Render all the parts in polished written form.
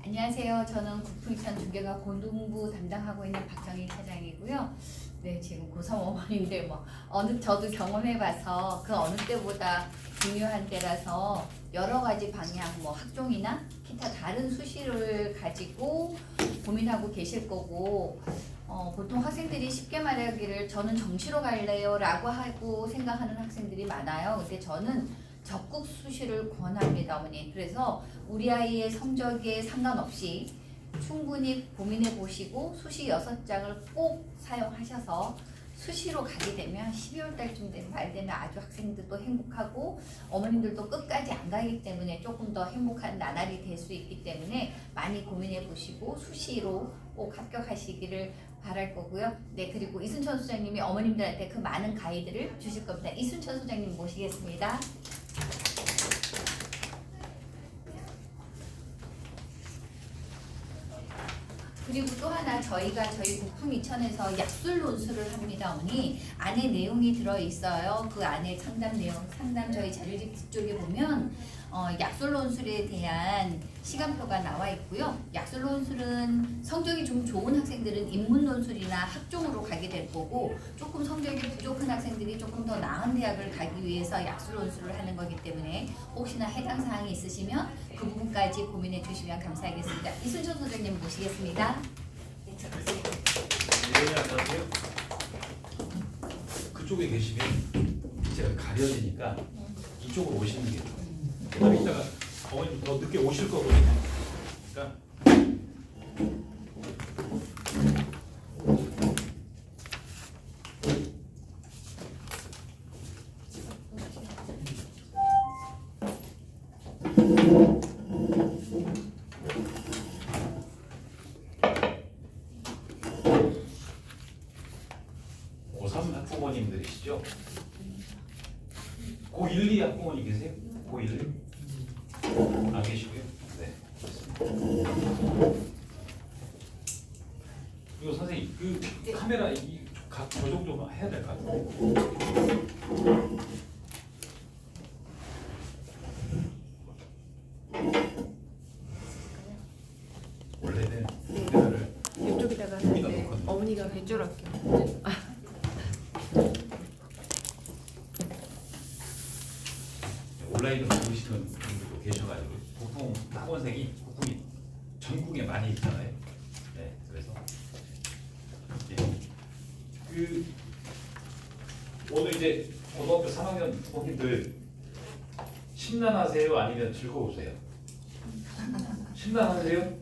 안녕하세요. 저는 국토이천 중개가 고등부 담당하고 있는 박정희 차장이고요. 네, 지금 고3 어머님들 저도 경험해봐서 그 어느 때보다 중요한 때라서 여러 가지 방향, 학종이나 기타 다른 수시를 가지고 고민하고 계실 거고, 보통 학생들이 쉽게 말하기를 저는 정시로 갈래요 라고 하고 생각하는 학생들이 많아요. 근데 저는 적극 수시를 권합니다, 어머니. 그래서 우리 아이의 성적에 상관없이 충분히 고민해 보시고 수시 6장을 꼭 사용하셔서 수시로 가게 되면 12월 달쯤 말 되면 아주 학생들도 행복하고 어머님들도 끝까지 안 가기 때문에 조금 더 행복한 나날이 될 수 있기 때문에 많이 고민해 보시고 수시로 꼭 합격하시기를 바랄 거고요. 네, 그리고 이순천 소장님이 어머님들한테 그 많은 가이드를 주실 겁니다. 이순천 소장님 모시겠습니다. 그리고 또 하나 저희 국풍 이천에서 약술 논술을 합니다, 어머니. 안에 내용이 들어 있어요. 그 안에 상담 내용, 저희 자료집 뒤쪽에 보면 약술 논술에 대한 시간표가 나와 있고요. 약술 논술은 성적이 좀 좋은 학생들은 인문 논술이나 학종으로 가게 될 거고, 조금 성적이 부족한 학생들이 조금 더 나은 대학을 가기 위해서 약술 논술을 하는 거기 때문에 혹시나 해당 사항이 있으시면 그 부분까지 고민해 주시면 감사하겠습니다. 이순천 소장님 모시겠습니다. 네, 안녕하세요. 그쪽에 계시면 제가 가려지니까 이쪽으로 오시는 게 좋아요. 그다음에 이따가 어머님 더 늦게 오실 거거든요. 그러니까 고3 학부모님들이시죠? 고1, 2 학부모님 계세요? 고1, 2? 안 계시고요? 네. 이거 선생님, 그 카메라 각 조정 좀 해야 될 것 같아요. 원래는 카메라를 이쪽에다가 여기다 네, 놓거든요. 어머니가 뱃줄할게요. 온라인으로 보시는 분들도 계셔가지고 국풍 학원생이 국풍이 전국에 많이 있잖아요. 네, 그래서 그 오늘 이제 고등학교 3학년 부모님들 심란하세요? 아니면 즐거우세요? 심란하세요?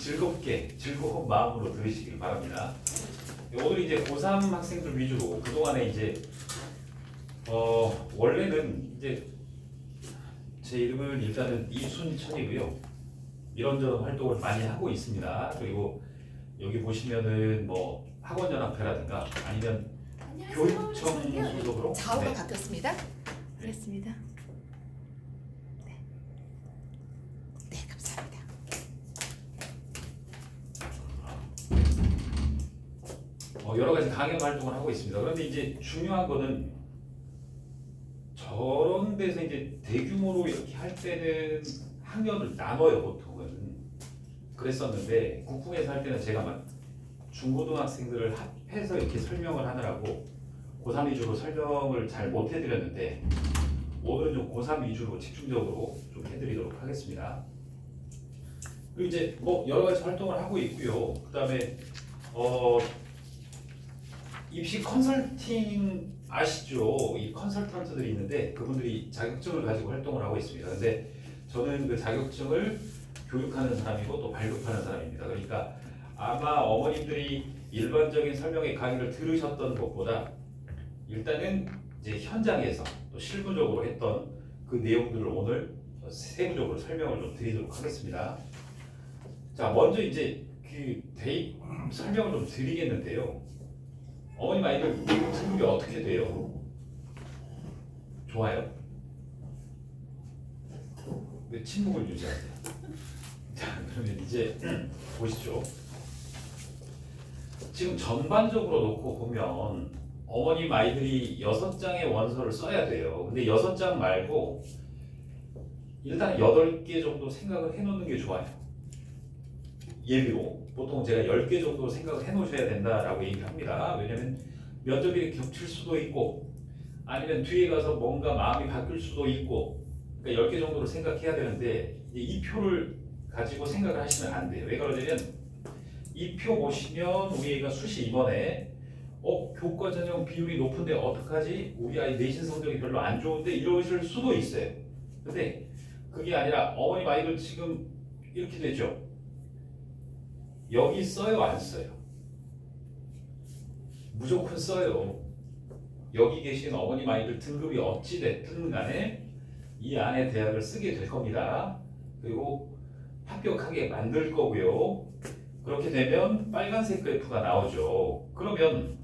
즐겁게 즐거운 마음으로 들으시길 바랍니다. 오늘 이제 고3 학생들 위주로 그동안에 이제 원래는 이제 제 이름은 일단은 이순천이고요. 이런저런 활동을 많이 하고 있습니다. 그리고 여기 보시면은 학원연합회라든가 아니면 교육청 소속으로 좌우가 네. 바뀌었습니다. 그렇습니다. 네. 네, 감사합니다. 여러 가지 강연 활동을 하고 있습니다. 그런데 이제 중요한 거는 저런 데서 이제 대규모로 이렇게 할 때는 학년을 나눠요, 보통은. 그랬었는데 국궁에서 할 때는 제가 막 중고등학생들을 합해서 이렇게 설명을 하느라고 고3 위주로 설명을 잘 못 해드렸는데 오늘은 좀 고3 위주로 집중적으로 좀 해드리도록 하겠습니다. 그리고 이제 여러 가지 활동을 하고 있고요. 그다음에 입시 컨설팅 아시죠? 이 컨설턴트들이 있는데 그분들이 자격증을 가지고 활동을 하고 있습니다. 근데 저는 그 자격증을 교육하는 사람이고 또 발급하는 사람입니다. 그러니까 아마 어머님들이 일반적인 설명회 강의를 들으셨던 것보다 일단은 이제 현장에서 또 실무적으로 했던 그 내용들을 오늘 세부적으로 설명을 좀 드리도록 하겠습니다. 자, 먼저 이제 그 대입 설명을 좀 드리겠는데요. 어머님 아이들 등급이 어떻게 돼요? 좋아요? 왜 침묵을 유지하세요? 자, 그러면 이제 보시죠. 지금 전반적으로 놓고 보면 어머님 아이들이 6장의 원서를 써야 돼요. 근데 6장 말고 일단 8개 정도 생각을 해놓는 게 좋아요. 예비로 보통 제가 10개 정도 생각을 해 놓으셔야 된다라고 얘기합니다. 왜냐면 면접이 겹칠 수도 있고 아니면 뒤에 가서 뭔가 마음이 바뀔 수도 있고 그러니까 10개 정도를 생각해야 되는데 이제 이 표를 가지고 생각을 하시면 안 돼요. 왜 그러냐면 이 표 보시면 우리 애가 수시 이번에 교과 전형 비율이 높은데 어떡하지? 우리 아이 내신 성적이 별로 안 좋은데 이러실 수도 있어요. 근데 그게 아니라 어머님 아이들 지금 이렇게 되죠. 여기 써요 안 써요? 무조건 써요. 여기 계신 어머님 아이들 등급이 어찌 됐든 간에 이 안에 대학을 쓰게 될 겁니다. 그리고 합격하게 만들 거고요. 그렇게 되면 빨간색 그래프가 나오죠. 그러면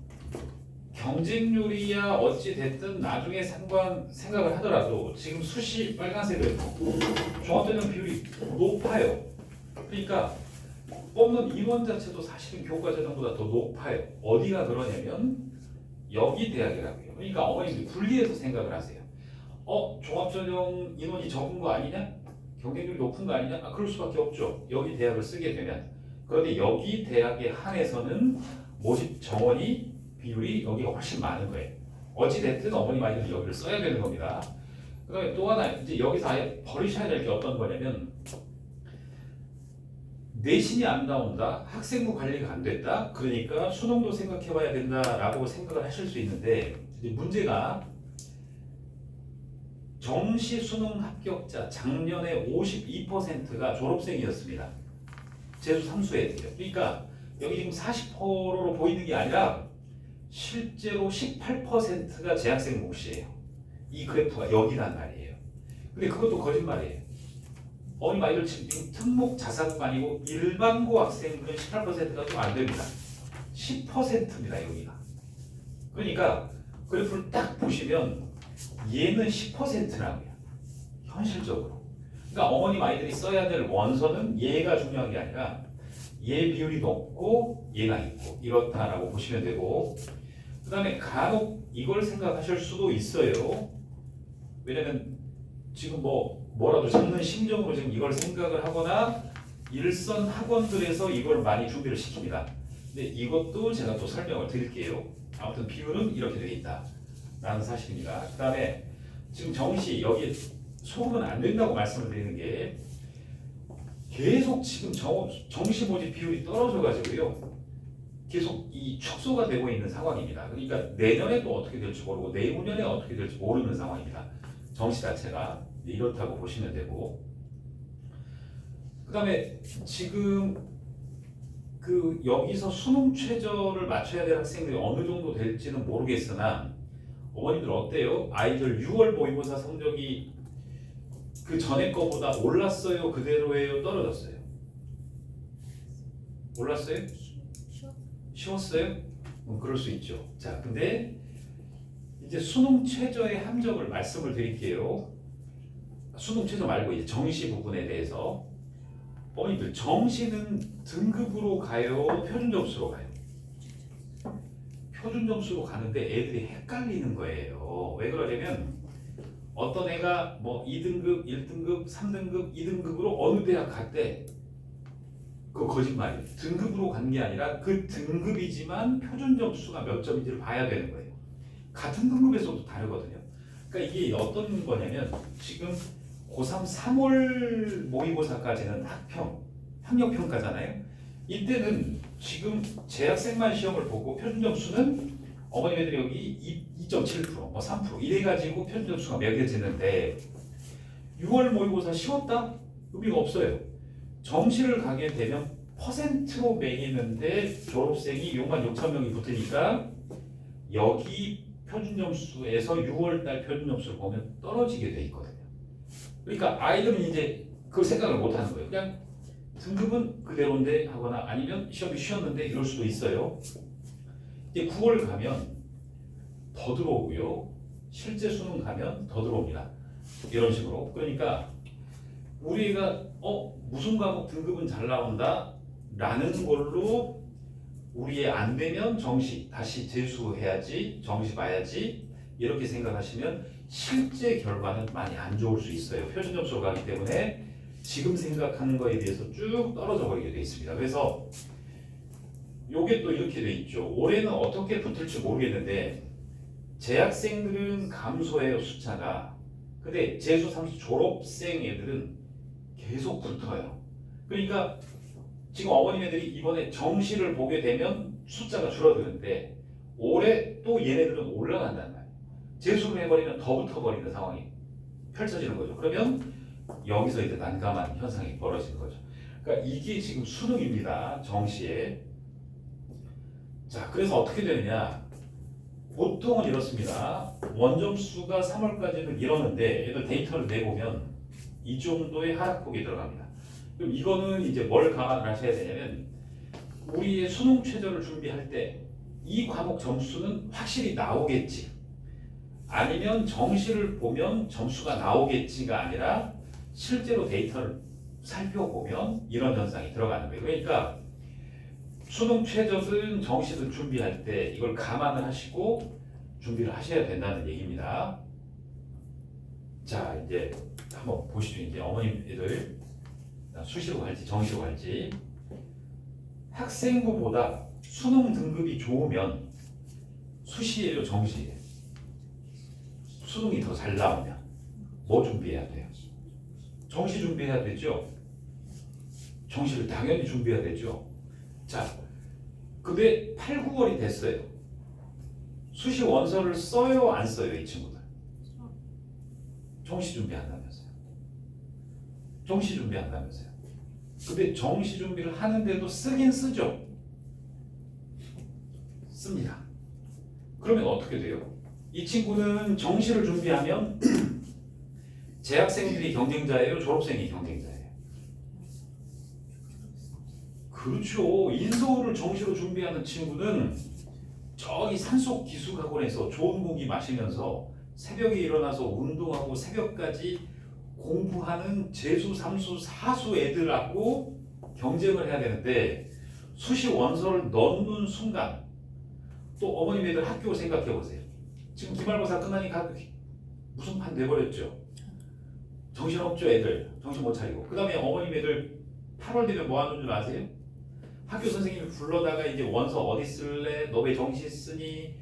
경쟁률이야 어찌 됐든 나중에 생각을 하더라도 지금 수시 빨간색 그래프 종합전형 비율이 높아요. 그러니까 뽑는 인원 자체도 사실은 교과 전형보다 더 높아요. 어디가 그러냐면 여기 대학이라고요. 그러니까 어머님들 분리해서 생각을 하세요. 종합전형 인원이 적은 거 아니냐? 경쟁률이 높은 거 아니냐? 그럴 수밖에 없죠. 여기 대학을 쓰게 되면. 그런데 여기 대학에 한해서는 모집 정원이 비율이 여기가 훨씬 많은 거예요. 어찌됐든 어머님 아이들은 여기를 써야 되는 겁니다. 그다음에 또 하나 이제 여기서 아예 버리셔야 될 게 어떤 거냐면 내신이 안 나온다, 학생부 관리가 안 됐다, 그러니까 수능도 생각해봐야 된다라고 생각을 하실 수 있는데 이제 문제가 정시 수능 합격자 작년에 52%가 졸업생이었습니다. 재수 삼수 애들이요. 그러니까 여기 지금 40%로 보이는 게 아니라 실제로 18%가 재학생 몫이에요. 이 그래프가 여기란 말이에요. 근데 그것도 거짓말이에요. 어머님 아이들 지금 특목 자사고가 아니고 일반고 학생들은 18%가 좀 안 됩니다. 10%입니다 여기가. 그러니까 그래프를 딱 보시면 얘는 10%라고요. 현실적으로. 그러니까 어머님 아이들이 써야 될 원서는 얘가 중요한 게 아니라 얘 비율이 높고 얘가 있고 이렇다라고 보시면 되고 그 다음에 간혹 이걸 생각하실 수도 있어요. 왜냐면 지금 뭐라도 잡는 심정으로 지금 이걸 생각을 하거나 일선 학원들에서 이걸 많이 준비를 시킵니다. 근데 이것도 제가 또 설명을 드릴게요. 아무튼 비율은 이렇게 되어 있다 라는 사실입니다. 그 다음에 지금 정시 여기 속으면 안 된다고 말씀을 드리는 게 계속 지금 정시 모집 비율이 떨어져 가지고요. 계속 이 축소가 되고 있는 상황입니다. 그러니까 내년에 또 어떻게 될지 모르고 내후년에 어떻게 될지 모르는 상황입니다. 정시 자체가 이렇다고 보시면 되고 그 다음에 지금 여기서 수능 최저를 맞춰야 될 학생들이 어느 정도 될지는 모르겠으나 어머님들 어때요? 아이들 6월 모의고사 성적이 그 전에 거보다 올랐어요? 그대로예요? 떨어졌어요? 올랐어요? 쉬웠어요? 그럴 수 있죠. 자, 근데 이제 수능 최저의 함정을 말씀을 드릴게요. 수능 최저 말고 이제 정시 부분에 대해서 어머님들 정시는 등급으로 가요? 표준 점수로 가요? 표준 점수로 가는데 애들이 헷갈리는 거예요. 왜 그러냐면 어떤 애가 뭐 2등급, 1등급, 3등급, 2등급으로 어느 대학 갈 때 그거 거짓말이에요. 등급으로 간 게 아니라 그 등급이지만 표준 점수가 몇 점인지를 봐야 되는 거예요. 같은 등급에서도 다르거든요. 그러니까 이게 어떤 거냐면 지금 고3 3월 모의고사까지는 학력평가잖아요. 이때는 지금 재학생만 시험을 보고 표준 점수는 어머니들 여기 2.7%, 뭐 3% 이래가지고 표준 점수가 매겨지는데 6월 모의고사 쉬웠다? 의미가 없어요. 정시를 가게 되면 퍼센트로 매기는데 졸업생이 6만 6천 명이 붙으니까 여기 표준 점수에서 6월달 표준 점수를 보면 떨어지게 돼 있거든요. 그러니까 아이들은 이제 그 생각을 못 하는 거예요. 그냥 등급은 그대로인데 하거나 아니면 시험이 쉬었는데 이럴 수도 있어요. 이제 9월 가면 더 들어오고요. 실제 수능 가면 더 들어옵니다. 이런 식으로. 그러니까 우리가 무슨 과목 등급은 잘 나온다 라는 걸로 우리의 안 되면 정시 다시 재수해야지 정시 봐야지 이렇게 생각하시면 실제 결과는 많이 안 좋을 수 있어요. 표준 점수로 가기 때문에 지금 생각하는 거에 비해서 쭉 떨어져 버리게 돼 있습니다. 그래서 요게 또 이렇게 돼 있죠. 올해는 어떻게 붙을지 모르겠는데 재학생들은 감소해요, 숫자가. 근데 재수, 삼수 졸업생 애들은 계속 붙어요. 그러니까 지금 어머님 애들이 이번에 정시를 보게 되면 숫자가 줄어드는데 올해 또 얘네들은 올라간단 말이에요. 재수를 해버리면 더 붙어버리는 상황이 펼쳐지는 거죠. 그러면 여기서 이제 난감한 현상이 벌어지는 거죠. 그러니까 이게 지금 수능입니다. 정시에. 자, 그래서 어떻게 되느냐? 보통은 이렇습니다. 원점수가 3월까지는 이러는데 얘들 데이터를 내보면 이 정도의 하락폭이 들어갑니다. 그럼 이거는 이제 뭘 감안을 하셔야 되냐면 우리의 수능 최저를 준비할 때 이 과목 점수는 확실히 나오겠지, 아니면 정시를 보면 점수가 나오겠지가 아니라 실제로 데이터를 살펴보면 이런 현상이 들어가는 거예요. 그러니까 수능 최저든 정시든 준비할 때 이걸 감안을 하시고 준비를 하셔야 된다는 얘기입니다. 자, 이제 한번 보시죠. 이제 어머님 애들 수시로 갈지 정시로 갈지. 학생부보다 수능 등급이 좋으면 수시예요, 정시예요? 수능이 더 잘 나오면 뭐 준비해야 돼요? 정시 준비해야 되죠. 정시를 당연히 준비해야 되죠. 자, 근데 8, 9월이 됐어요. 수시 원서를 써요, 안 써요, 이 친구들? 정시 준비한다면서요. 정시 준비한다면서요. 근데 정시 준비를 하는데도 쓰긴 쓰죠. 씁니다. 그러면 어떻게 돼요? 이 친구는 정시를 준비하면 재학생들이 경쟁자예요, 졸업생이 경쟁자예요? 그렇죠. 인서울을 정시로 준비하는 친구는 저기 산속 기숙학원에서 좋은 공기 마시면서 새벽에 일어나서 운동하고 새벽까지 공부하는 재수, 삼수, 사수 애들하고 경쟁을 해야 되는데 수시 원서를 넣는 순간 또 어머님 애들 학교 생각해 보세요. 지금 기말고사 끝나니까 무슨 판 돼버렸죠. 정신없죠, 애들. 정신 못 차리고. 그 다음에 어머님 애들 8월 되면 뭐 하는 줄 아세요? 학교 선생님이 불러다가 이제 원서 어디 쓸래? 너 왜 정시 쓰니?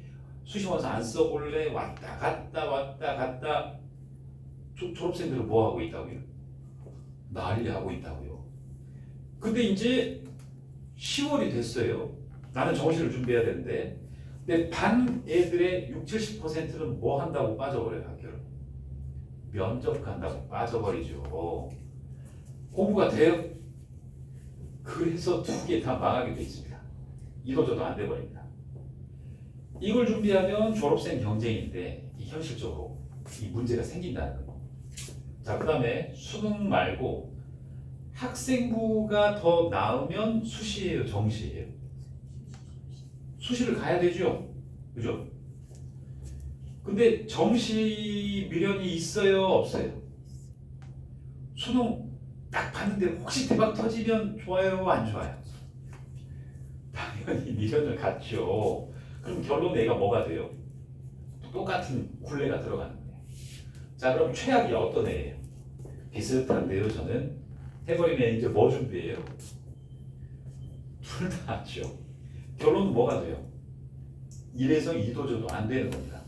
수시 원서 안 써볼래? 왔다 갔다. 졸업생들은 뭐 하고 있다고요? 난리 하고 있다고요. 근데 이제 10월이 됐어요. 나는 정시를 준비해야 되는데, 근데 반 애들의 60~70%는 뭐 한다고 빠져버려요, 학교를? 면접 간다고 빠져버리죠. 공부가 돼요? 그래서 두 개 다 망하게 돼 있습니다. 이도저도 안 돼버립니다. 이걸 준비하면 졸업생 경쟁인데 현실적으로 이 문제가 생긴다는 거예요. 자, 그 다음에 수능 말고 학생부가 더 나으면 수시예요, 정시예요? 수시를 가야 되죠, 그죠? 근데 정시 미련이 있어요, 없어요? 수능 딱 봤는데 혹시 대박 터지면 좋아요, 안 좋아요? 당연히 미련을 갖죠. 그럼 결론 애가 뭐가 돼요? 똑같은 굴레가 들어가는 거예요. 자, 그럼 최악이 어떤 애예요? 비슷한데요, 저는. 해버리면 이제 뭐 준비해요? 둘 다 하죠. 결론은 뭐가 돼요? 이래서 이도저도 안 되는 겁니다.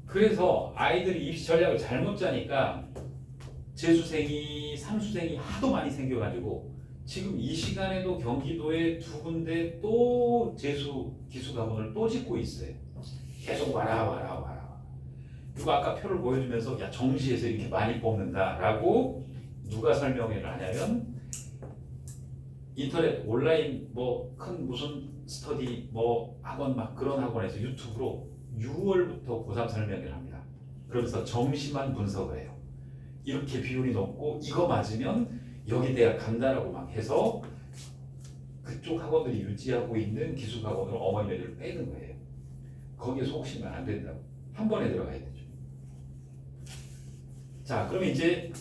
그래서 아이들이 입시 전략을 잘못 짜니까 재수생이, 삼수생이 하도 많이 생겨가지고 지금 이 시간에도 경기도에 두 군데 또 재수 기숙학원을 또 짓고 있어요. 계속 와라. 그리고 아까 표를 보여주면서 야, 정시에서 이렇게 많이 뽑는다라고 누가 설명을 하냐면 인터넷 온라인 뭐 큰 무슨 스터디 뭐 학원 막 그런 학원에서 유튜브로 6월부터 고3 설명을 합니다. 그러면서 정시만 분석을 해요. 이렇게 비율이 높고 이거 맞으면 여기 대학 간다라고 막 해서 그쪽 학원들이 유지하고 있는 기숙학원으로 어머니들을 빼는 거예요. 거기에 속으시면 안 된다고. 한 번에 들어가야 되죠. 자, 그럼 이제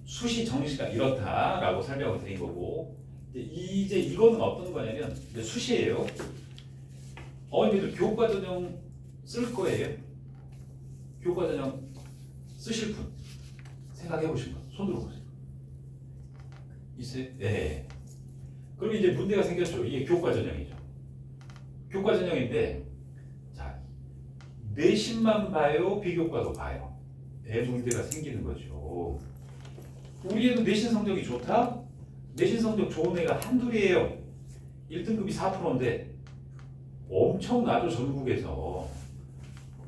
수시 정시가 이렇다라고 설명을 드린 거고, 이제 이거는 어떤 거냐면 이제 수시예요. 어머니들 교과전형 쓸 거예요. 교과전형 쓰실 분 생각해 보신 분 손 들어보세요. 있어요? 네. 그럼 이제 문제가 생겼죠. 이게 교과 전형이죠. 교과 전형인데, 자, 내신만 봐요, 비교과도 봐요. 문제가 생기는 거죠. 우리 애도 내신 성적이 좋다? 내신 성적 좋은 애가 한둘이에요. 1등급이 4%인데 엄청나죠, 전국에서.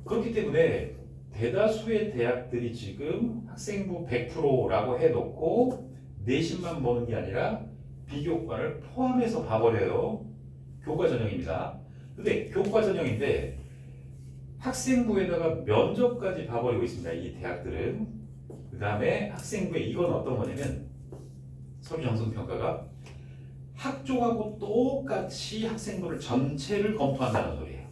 그렇기 때문에 대다수의 대학들이 지금 학생부 100%라고 해놓고 내신만 보는 게 아니라 비교과를 포함해서 봐버려요. 교과 전형입니다. 근데 교과 전형인데 학생부에다가 면접까지 봐버리고 있습니다. 이 대학들은. 그 다음에 학생부에 이건 어떤 거냐면 서류 정성 평가가 학종하고 똑같이 학생부를 전체를 검토한다는 소리예요.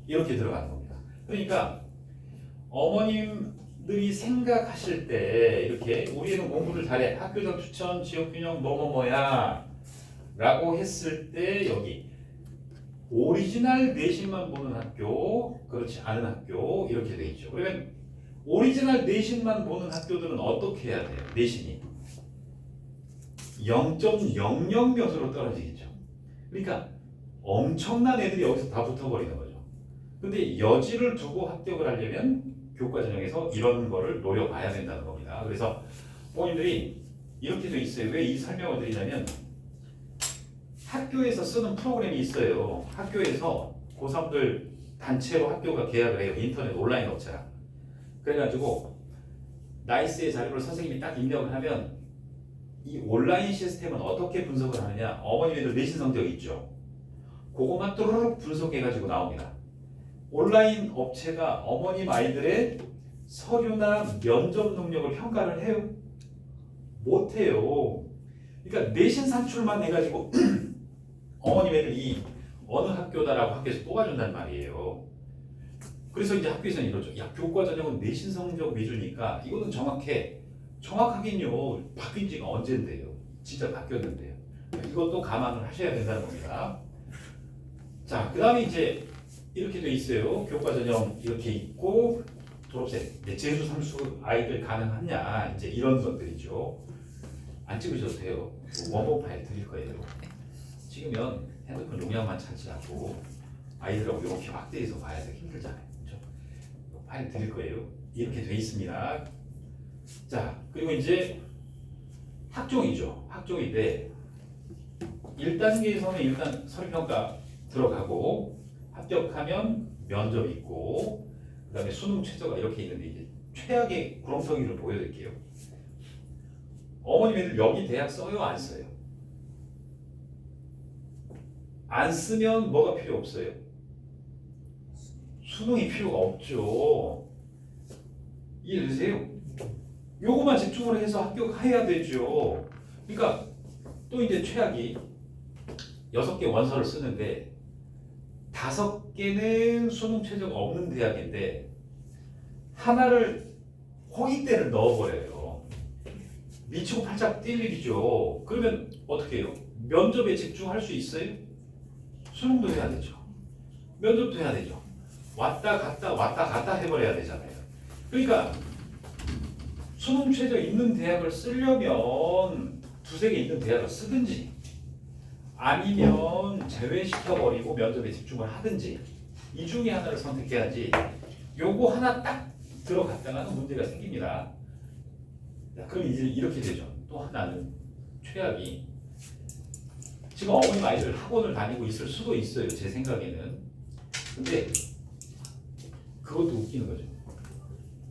이렇게 들어가는 겁니다. 그러니까 어머님들이 생각하실 때 이렇게 우리 애는 공부를 잘해, 학교장 추천, 지역균형 뭐뭐뭐야 라고 했을 때 여기 오리지널 내신만 보는 학교, 그렇지 않은 학교 이렇게 돼 있죠. 그러면 오리지널 내신만 보는 학교들은 어떻게 해야 돼요? 내신이 0.00 몇으로 떨어지겠죠. 그러니까 엄청난 애들이 여기서 다 붙어버리는 거죠. 근데 여지를 두고 합격을 하려면 교과 전형에서 이런 거를 노려봐야 된다는 겁니다. 그래서 부모님들이 이렇게 돼 있어요. 왜 이 설명을 드리냐면 학교에서 쓰는 프로그램이 있어요. 학교에서 고3들 단체로 학교가 계약을 해요. 인터넷 온라인 업체랑. 그래가지고 나이스의 자료를 선생님이 딱 입력을 하면 이 온라인 시스템은 어떻게 분석을 하느냐. 어머님들 내신 성적 있죠. 그것만 뚜루룩 분석해가지고 나옵니다. 온라인 업체가 어머님 아이들의 서류나 면접 능력을 평가를 해요? 못해요. 그러니까 내신 산출만 해가지고 어머님 애들이 어느 학교다라고 학교에서 뽑아준단 말이에요. 그래서 이제 학교에서는 이러죠. 야, 교과 전형은 내신 성적 위주니까 이거는 정확하긴요. 바뀐 지가 언젠데요. 진짜 바뀌었는데요. 이것도 감안을 하셔야 된다는 겁니다. 자, 그 다음에 이제 이렇게 돼 있어요. 교과 전형 이렇게 있고 졸업생 재수 삼수 아이들 가능하냐 이제 이런 것들이죠. 안 찍으셔도 돼요. 원본 파일 드릴 거예요. 찍으면 핸드폰 용량만 차지하고 아이들하고 이렇게 확대해서 봐야 되게 힘들잖아요. 그렇죠? 파일 드릴 거예요. 이렇게 돼 있습니다. 자, 그리고 이제 학종이죠. 학종인데 1단계에서는 일단 서류평가 들어가고 합격하면 면접 있고 그 다음에 수능 최저가 이렇게 있는데 이제 최악의 구렁텅이를 보여드릴게요. 어머님 애들 여기 대학 써요? 안 써요? 안 쓰면 뭐가 필요 없어요? 수능이 필요가 없죠. 이해되세요? 요거만 집중을 해서 합격해야 되죠. 그러니까 또 이제 최악이 6개 원서를 쓰는데 5개는 수능 최저가 없는 대학인데 하나를 홍익대를 넣어버려요. 미치고 팔짝 뛸 일이죠. 그러면 어떻게 해요? 면접에 집중할 수 있어요? 수능도 해야 되죠. 면접도 해야 되죠. 왔다 갔다 해버려야 되잖아요. 그러니까 수능 최저 있는 대학을 쓰려면 2-3개 있는 대학을 쓰든지 아니면 제외시켜버리고 면접에 집중을 하든지 이 중에 하나를 선택해야지 요거 하나 딱 들어갔다가는 문제가 생깁니다. 그럼 이제 이렇게 되죠. 또 하나는 최악이 지금 어머님 아이들 학원을 다니고 있을 수도 있어요. 제 생각에는. 근데 그것도 웃기는 거죠.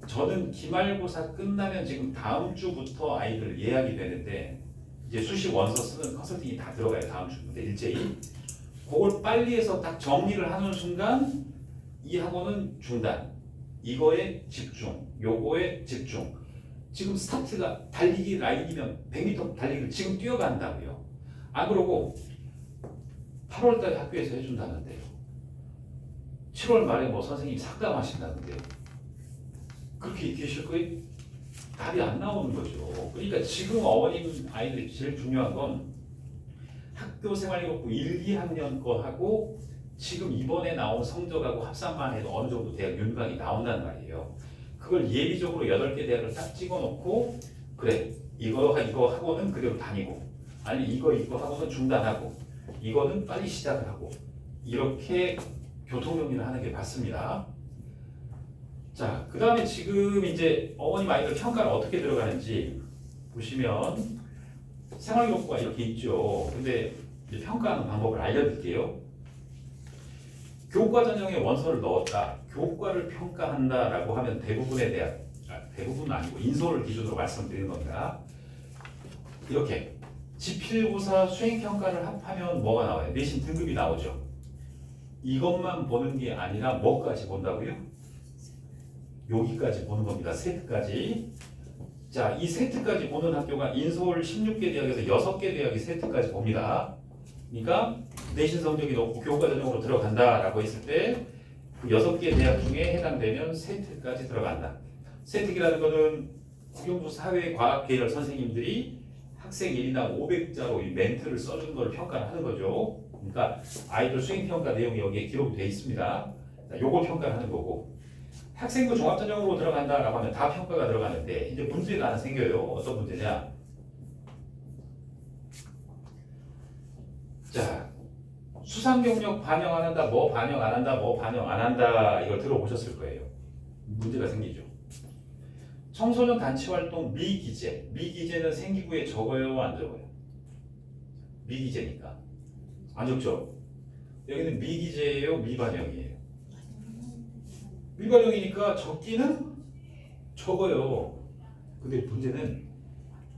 저는 기말고사 끝나면 지금 다음 주부터 아이들 예약이 되는데 이제 수시 원서 쓰는 컨설팅이 다 들어가요. 다음 주부터 일제히. 그걸 빨리 해서 딱 정리를 하는 순간 이 학원은 중단. 이거에 집중. 요거에 집중. 지금 스타트가 달리기 라인이면 100m 달리기를 지금 뛰어간다고요. 안 그러고 8월달에 학교에서 해준다는데요. 7월 말에 뭐 선생님이 상담하신다는데요. 그렇게 계실 거예요? 답이 안 나오는 거죠. 그러니까 지금 어머님 아이들이 제일 중요한 건 학교 생활 기록부 1, 2학년 거 하고 지금 이번에 나온 성적하고 합산만 해도 어느 정도 대학 윤곽이 나온단 말이에요. 그걸 예비적으로 8개 대학을 딱 찍어놓고 그래 이거 하고는 그대로 다니고, 아니 이거 하고는 중단하고, 이거는 빨리 시작을 하고, 이렇게 교통정리를 하는 게 맞습니다. 자, 그 다음에 지금 이제 어머님 아이들 평가는 어떻게 들어가는지 보시면 생활교육부가 이렇게 있죠. 근데 이제 평가하는 방법을 알려드릴게요. 교과 전형에 원서를 넣었다. 교과를 평가한다라고 하면 대부분에 대한, 대부분은 아니고 인솔을 기준으로 말씀드리는 겁니다. 이렇게 지필고사 수행평가를 합하면 뭐가 나와요? 내신 등급이 나오죠. 이것만 보는 게 아니라 뭐까지 본다고요? 여기까지 보는 겁니다. 세트까지. 자, 이 세트까지 보는 학교가 인서울 16개 대학에서 6개 대학이 세트까지 봅니다. 그러니까 내신 성적이 높고 교과 전형으로 들어간다라고 했을 때 그 6개 대학 중에 해당되면 세트까지 들어간다. 세특이라는 거는 국영수 사회과학 계열 선생님들이 학생 1인당 500자로 이 멘트를 써주는 걸 평가를 하는 거죠. 그러니까 아이들 수행평가 내용이 여기에 기록이 되어 있습니다. 자, 요걸 평가를 하는 거고, 학생부 종합전형으로 들어간다라고 하면 다 평가가 들어가는데 이제 문제가 하나 생겨요. 어떤 문제냐? 자, 수상 경력 반영 안 한다, 뭐 반영 안 한다, 뭐 반영 안 한다, 이걸 들어보셨을 거예요. 문제가 생기죠. 청소년 단체 활동 미기재. 미기재는 생기부에 적어요, 안 적어요? 미기재니까 안 적죠. 여기는 미기재예요, 미반영이에요? 미반영이니까 적기는 적어요. 근데 문제는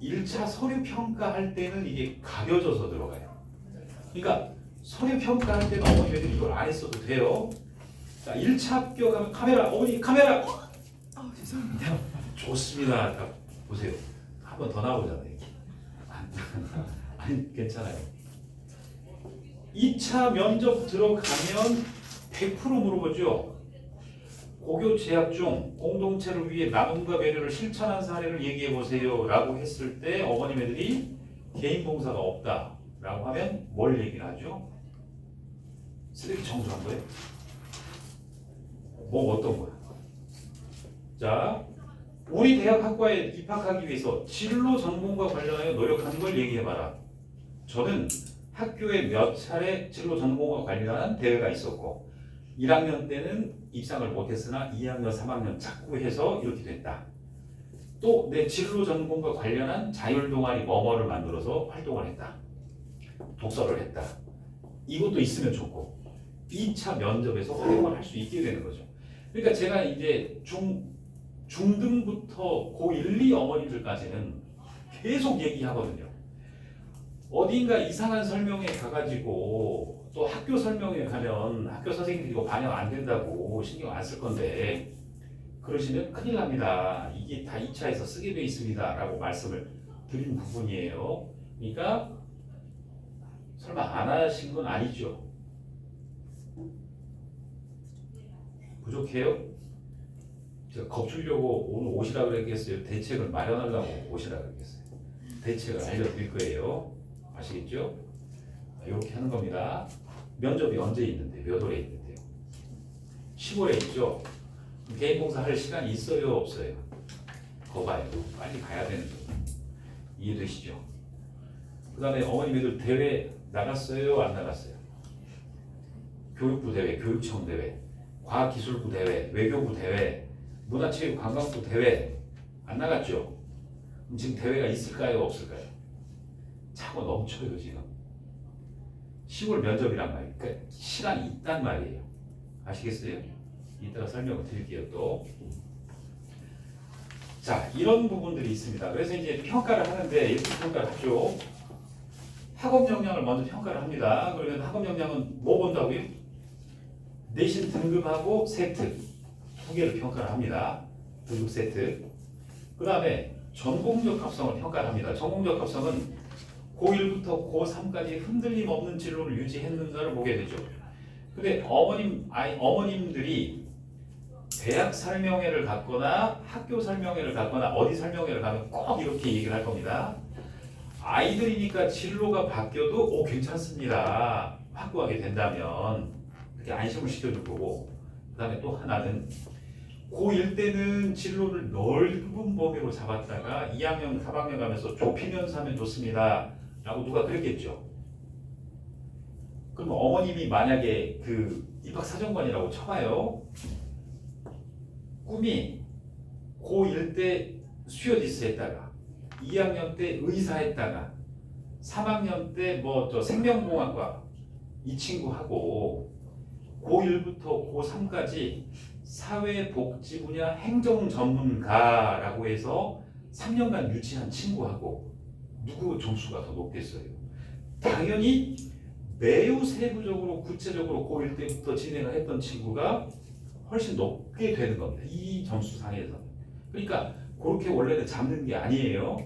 1차 서류 평가할 때는 이게 가려져서 들어가요. 그러니까 서류 평가할 때는 어머니들이 이걸 안 했어도 돼요. 자, 1차 합격하면 카메라, 어머니 카메라. 죄송합니다. 좋습니다. 자, 보세요. 한 번 더 나오잖아요. 아니, 괜찮아요. 2차 면접 들어가면 100% 물어보죠. 고교 재학 중 공동체를 위해 나눔과 배려를 실천한 사례를 얘기해 보세요 라고 했을 때 어머님 애들이 개인 봉사가 없다 라고 하면 뭘 얘기를 하죠? 쓰레기 청소한 거예요? 뭐 어떤 거야? 자, 우리 대학 학과에 입학하기 위해서 진로 전공과 관련하여 노력하는 걸 얘기해봐라. 저는 학교에 몇 차례 진로 전공과 관련한 대회가 있었고 1학년 때는 입상을 못했으나 2학년, 3학년 자꾸 해서 이렇게 됐다. 또 내 진로 전공과 관련한 자율 동아리 뭐뭐를 만들어서 활동을 했다. 독서를 했다. 이것도 있으면 좋고 2차 면접에서 활용을 할 수 있게 되는 거죠. 그러니까 제가 이제 중등부터 고1, 2 어머니들까지는 계속 얘기하거든요. 어딘가 이상한 설명회 가가지고 또 학교 설명회 가면 학교 선생님들이 이거 반영 안 된다고 신경 안 쓸 건데 그러시면 큰일 납니다. 이게 다 2차에서 쓰게 돼 있습니다 라고 말씀을 드린 부분이에요. 그러니까 설마 안 하신 건 아니죠? 부족해요? 제가 겁주려고 오늘 오시라 그랬겠어요? 대책을 마련하려고 오시라 그랬겠어요? 대책을 알려드릴 거예요. 아시겠죠? 이렇게 하는 겁니다. 면접이 언제 있는데? 몇 월에 있는데요? 10월에 있죠? 개인 봉사 할 시간이 있어요? 없어요? 거 봐요. 빨리 가야 되는 거예요. 이해되시죠? 그 다음에 어머님들 대회 나갔어요? 안 나갔어요? 교육부 대회, 교육청 대회, 과학기술부 대회, 외교부 대회, 문화체육관광부 대회 안 나갔죠? 그럼 지금 대회가 있을까요? 없을까요? 차고 넘쳐요 지금. 10월 면접이란 말이에요. 그러니까 시간이 있단 말이에요. 아시겠어요? 이따가 설명을 드릴게요 또. 자, 이런 부분들이 있습니다. 그래서 이제 평가를 하는데 이렇게 평가를 하죠. 학업 역량을 먼저 평가를 합니다. 그러면 학업 역량은 뭐 본다고요? 내신 등급하고 세트 두 개를 평가를 합니다. 등급 세트. 그 다음에 전공적 합성을 평가를 합니다. 전공적 합성은 고1부터 고3까지 흔들림 없는 진로를 유지했는가를 보게 되죠. 근데 어머님들이 대학 설명회를 갔거나 학교 설명회를 갔거나 어디 설명회를 가면 꼭 이렇게 얘기를 할 겁니다. 아이들이니까 진로가 바뀌어도 괜찮습니다. 확고하게 된다면 이렇게 안심을 시켜줄 거고, 그 다음에 또 하나는 고1 때는 진로를 넓은 범위로 잡았다가 2학년, 3학년 가면서 좁히면서 하면 좋습니다. 라고 누가 그랬겠죠. 그럼 어머님이 만약에 그 입학사정관이라고 쳐봐요. 꿈이 고1 때 스튜어디스 했다가 2학년 때 의사 했다가 3학년 때 뭐 저 생명공학과 이 친구하고 고1부터 고3까지 사회복지 분야 행정 전문가라고 해서 3년간 유치한 친구하고 누구 점수가 더 높겠어요? 당연히 매우 세부적으로 구체적으로 고1 때부터 진행을 했던 친구가 훨씬 높게 되는 겁니다. 이 점수상에서. 그러니까 그렇게 원래는 잡는 게 아니에요.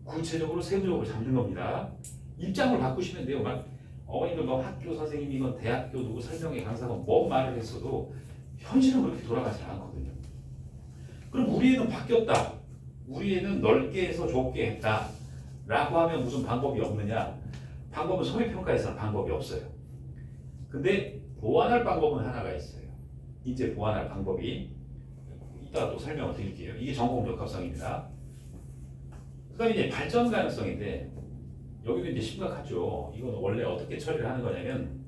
구체적으로 세부적으로 잡는 겁니다. 입장을 바꾸시면 돼요. 막 어머님들 뭐 학교 선생님이건 대학교 누구 설명회 강사건 뭔 말을 했어도 현실은 그렇게 돌아가지 않거든요. 그럼 우리 애는 바뀌었다. 우리 애는 넓게 해서 좁게 했다. 라고 하면 무슨 방법이 없느냐? 방법은 소위평가에서는 방법이 없어요. 근데 보완할 방법은 하나가 있어요. 이제 보완할 방법이 이따가 또 설명을 드릴게요. 이게 전공 적합성입니다. 그 다음에 이제 발전 가능성인데 여기도 이제 심각하죠. 이건 원래 어떻게 처리를 하는 거냐면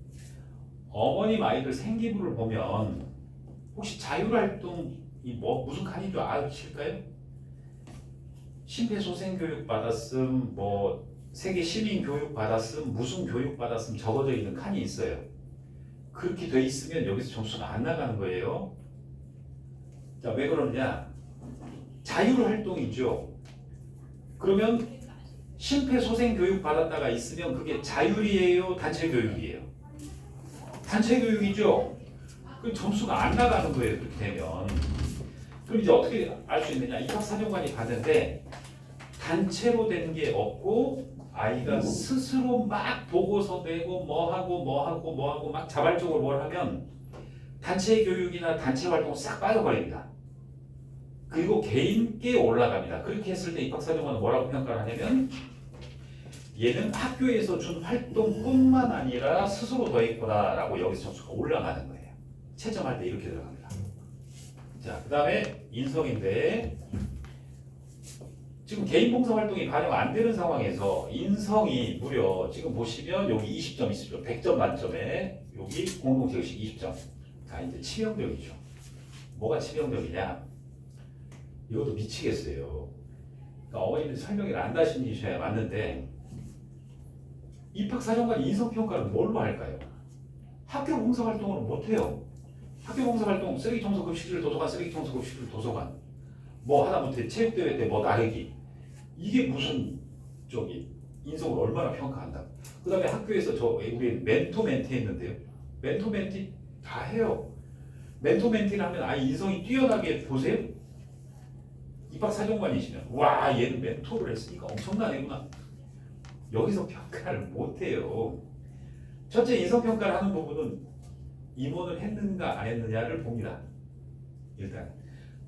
어머님 아이들 생기부를 보면 혹시 자율활동이 뭐 무슨 칸인 줄 아실까요? 심폐소생교육 받았음, 뭐 세계 시민 교육 받았음, 무슨 교육 받았음 적어져 있는 칸이 있어요. 그렇게 돼 있으면 여기서 점수가 안 나가는 거예요. 자, 왜 그러느냐? 자율활동이죠. 그러면 심폐소생교육 받았다가 있으면 그게 자율이에요? 단체교육이에요? 단체교육이죠. 그 점수가 안 나가는 거예요. 그렇게 되면. 그럼 이제 어떻게 알 수 있느냐? 입학사정관이 봤는데 단체로 된 게 없고 아이가 스스로 막 보고서 내고 뭐하고 막 자발적으로 뭘 하면 단체 교육이나 단체 활동 싹 빠져버립니다. 그리고 개인께 올라갑니다. 그렇게 했을 때 입학사정관은 뭐라고 평가를 하냐면 얘는 학교에서 준 활동뿐만 아니라 스스로 더했구나라고 여기서 점수가 올라가는 거예요. 채점할 때 이렇게 들어갑니다. 자, 그 다음에 인성인데 지금 개인 봉사활동이 반영 안 되는 상황에서 인성이 무려 지금 보시면 여기 20점 있으죠. 100점 만점에 여기 공동체의식 20점. 자, 이제 치명적이죠. 뭐가 치명적이냐? 이것도 미치겠어요. 그러니까 어머님들 설명을 안 다시셔야 맞는데 입학사정관 인성평가를 뭘로 할까요? 학교 봉사활동을 못해요. 학교 봉사활동 쓰레기 청소 급식실 도서관, 쓰레기 청소 급식실 도서관 뭐 하다못해 체육대회 때 뭐 나르기 이게 무슨 저기 인성을 얼마나 평가한다. 그 다음에 학교에서 우리 멘토 멘티 했는데요. 멘토 멘티 다 해요. 멘토 멘티를 하면 아예 인성이 뛰어나게 보세요. 입학사정관이시면 와 얘는 멘토를 했으니까 엄청난 애구나. 여기서 평가를 못해요. 첫째 인성평가를 하는 부분은 임원을 했는가 안 했느냐를 봅니다. 일단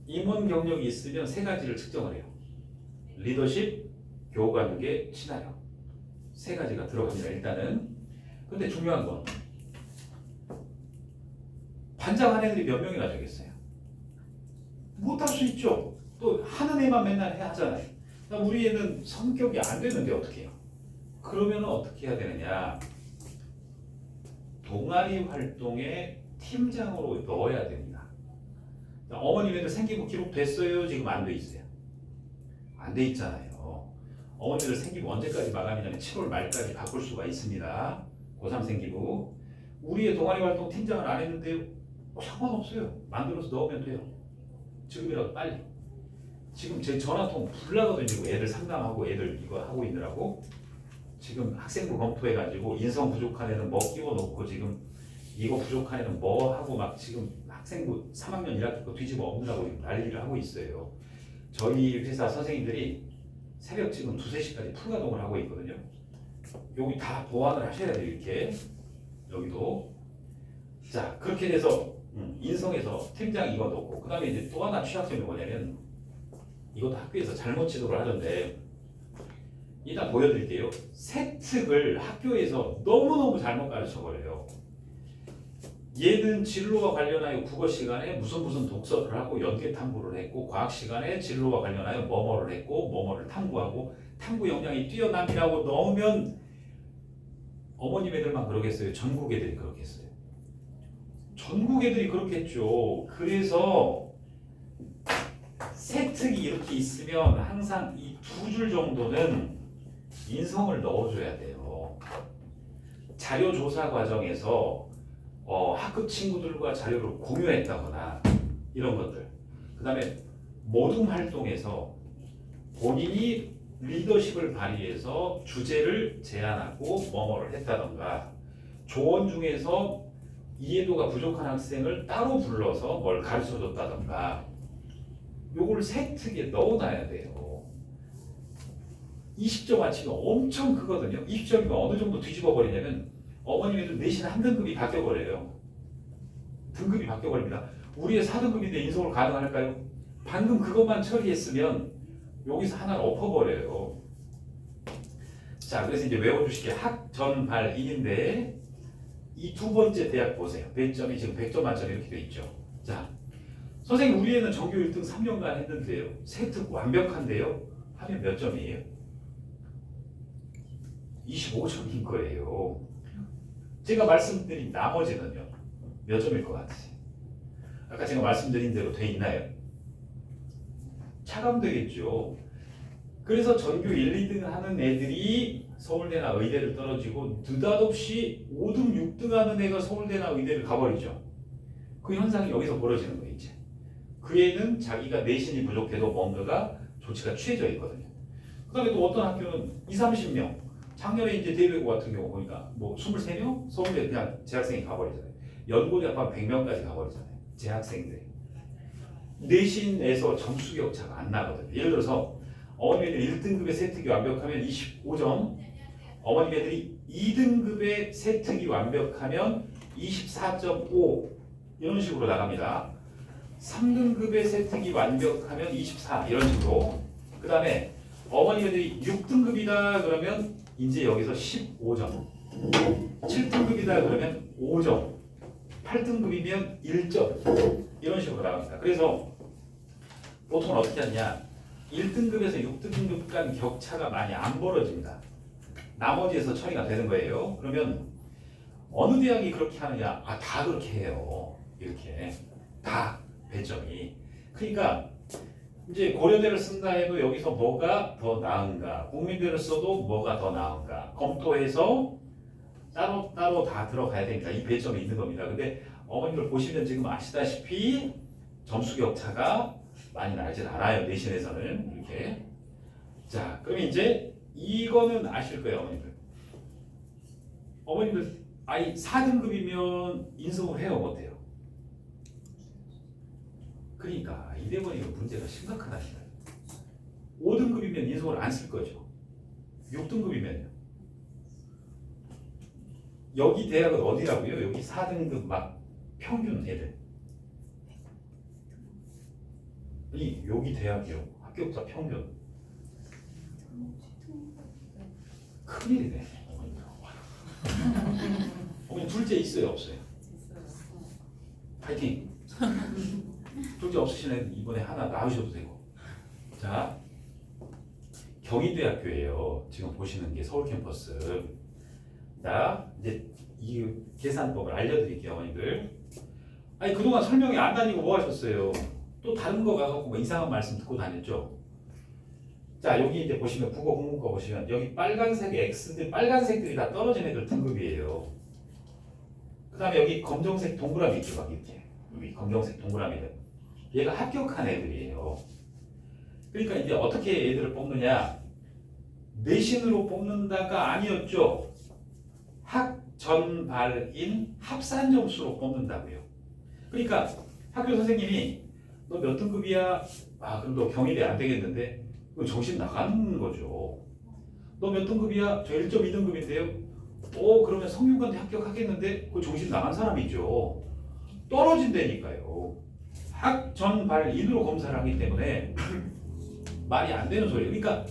임원 경력이 있으면 세 가지를 측정을 해요. 리더십, 교우관계, 친화력 세 가지가 들어갑니다. 일단은. 근데 중요한 건 반장한 애들이 몇 명이나 되겠어요? 못할 수 있죠. 또 하는 애만 맨날 해 하잖아요. 그러니까 우리 애는 성격이 안 되는데 어떻게 해요? 그러면 어떻게 해야 되느냐? 동아리 활동에 팀장으로 넣어야 됩니다. 어머님들 생기부 기록됐어요? 지금 안 돼 있어요? 안 돼 있잖아요. 어머님들 생기부 언제까지 마감이냐면 7월 말까지 바꿀 수가 있습니다. 고3 생기부. 우리의 동아리 활동 팀장을 안 했는데요? 상관없어요. 만들어서 넣으면 돼요. 지금이라도 빨리. 지금 제 전화통 불나거든요. 애들 상담하고 애들 이거 하고 있느라고. 지금 학생부 검토해가지고 인성 부족한 애는 뭐 끼워놓고 지금 이거 부족한 애는 뭐 하고 막 지금 학생부 3학년 1학기 거 뒤집어 엎느라고 지금 난리를 하고 있어요. 저희 회사 선생님들이 새벽 지금 2, 3시까지 풀가동을 하고 있거든요. 여기 다 보완을 하셔야 돼요. 이렇게 여기도. 자 그렇게 돼서 인성에서 팀장 이거 넣고 그 다음에 이제 또 하나 취약점이 뭐냐면 이것도 학교에서 잘못 지도를 하던데 일단 보여드릴게요. 세특을 학교에서 너무너무 잘못 가르쳐버려요. 얘는 진로와 관련하여 국어 시간에 무슨 독서를 하고 연계 탐구를 했고 과학 시간에 진로와 관련하여 뭐뭐를 했고 뭐뭐를 탐구하고 탐구 역량이 뛰어남이라고 넣으면 어머님 애들만 그러겠어요? 전국 애들이 그렇겠어요? 전국 애들이 그렇겠죠. 그래서 세특이 이렇게 있으면 항상 이 두 줄 정도는 인성을 넣어줘야 돼요. 자료 조사 과정에서 학급 친구들과 자료를 공유했다거나 이런 것들. 그 다음에 모둠 활동에서 본인이 리더십을 발휘해서 주제를 제안하고 뭐뭐를 했다던가 조언 중에서 이해도가 부족한 학생을 따로 불러서 뭘 가르쳐줬다던가 요걸 세특에 넣어놔야 돼요. 20점 맞히면 엄청 크거든요. 20점이면 어느 정도 뒤집어 버리냐면 어머님들 내신 한 등급이 바뀌어버려요. 등급이 바뀌어버립니다. 우리의 4등급인데 인솔 가능할까요? 방금 그것만 처리했으면 여기서 하나를 엎어버려요. 자, 그래서 이제 외워주시게 학전발인인데 이 두 번째 대학 보세요. 배점이 지금 100점 만점 이렇게 돼 있죠. 자, 선생님 우리 애는 전교 1등 3년간 했는데요. 세특 완벽한데요. 하면 몇 점이에요? 25점인 거예요. 제가 말씀드린 나머지는요. 몇 점일 것 같으세요? 아까 제가 말씀드린 대로 돼 있나요? 차감되겠죠. 그래서 전교 1, 2등 하는 애들이 서울대나 의대를 떨어지고 느닷없이 5등, 6등 하는 애가 서울대나 의대를 가버리죠. 그 현상이 여기서 벌어지는 거예요. 이제 그 애는 자기가 내신이 부족해도 뭔가가 조치가 취해져 있거든요. 그 다음에 또 어떤 학교는 20, 30명 작년에 이제 대외고 같은 경우 보니까 뭐 23명 서울대 그냥 재학생이 가버리잖아요. 연고대 학과 100명까지 가버리잖아요. 재학생들 내신에서 점수 격차가 안 나거든요. 예를 들어서 어머니들 1등급의 세특이 완벽하면 25점, 어머니들이 2등급의 세특이 완벽하면 24.5 이런 식으로 나갑니다. 3등급의 세특이 완벽하면 24 이런 식으로. 그 다음에 어머니들이 6등급이다 그러면 이제 여기서 15점, 7등급이다 그러면 5점, 8등급이면 1점 이런 식으로 나갑니다. 그래서 보통은 어떻게 하냐 1등급에서 6등급 간 격차가 많이 안 벌어집니다. 나머지에서 처리가 되는 거예요. 그러면 어느 대학이 그렇게 하느냐? 아, 다 그렇게 해요. 이렇게 다 배점이. 그러니까 이제 고려대를 쓴다 해도 여기서 뭐가 더 나은가, 국민대를 써도 뭐가 더 나은가 검토해서 따로 다 들어가야 되니까 이 배점이 있는 겁니다. 근데 어머님들 보시면 지금 아시다시피 점수 격차가 많이 나질 않아요. 내신에서는 이렇게. 자, 그럼 이제 이거는 아실 거예요, 어머님들. 어머님들 아이 4등급이면 인성을 해요, 못해요? 그러니까 이대번이가 문제가 심각하다니까요. 5등급이면 인성을 안 쓸 거죠. 6등급이면요. 여기 대학은 어디라고요? 여기 4등급 막 평균 애들. 여기 대학이요. 합격자 평균. 큰일이네. 어머니 둘째 있어요, 없어요? 파이팅. 둘째 없으신 애는 이번에 하나 낳으셔도 되고. 자, 경희대학교예요. 지금 보시는 게 서울 캠퍼스. 자, 이제 이 계산법을 알려드릴게요, 어머니들. 아니 그동안 설명회 안 다니고 뭐 하셨어요? 또 다른 거 가갖고 뭐 이상한 말씀 듣고 다녔죠? 자, 여기 이제 보시면 국어 국문과 보시면 여기 빨간색 X들, 빨간색들이 다 떨어진 애들 등급이에요. 그 다음에 여기 검정색 동그라미 있죠, 막 이렇게. 여기 검정색 동그라미들. 얘가 합격한 애들이에요. 그러니까 이제 어떻게 애들을 뽑느냐? 내신으로 뽑는다가 아니었죠. 학전발인 합산 점수로 뽑는다고요. 그러니까 학교 선생님이 너 몇 등급이야? 아, 그럼 너 경희대 안 되겠는데? 그럼 정신 나가는 거죠. 너 몇 등급이야? 저 1.2등급인데요? 그러면 성균관대 합격하겠는데? 그 정신 나간 사람이죠. 떨어진다니까요. 학전발인으로 검사를 하기 때문에 말이 안 되는 소리예요. 그러니까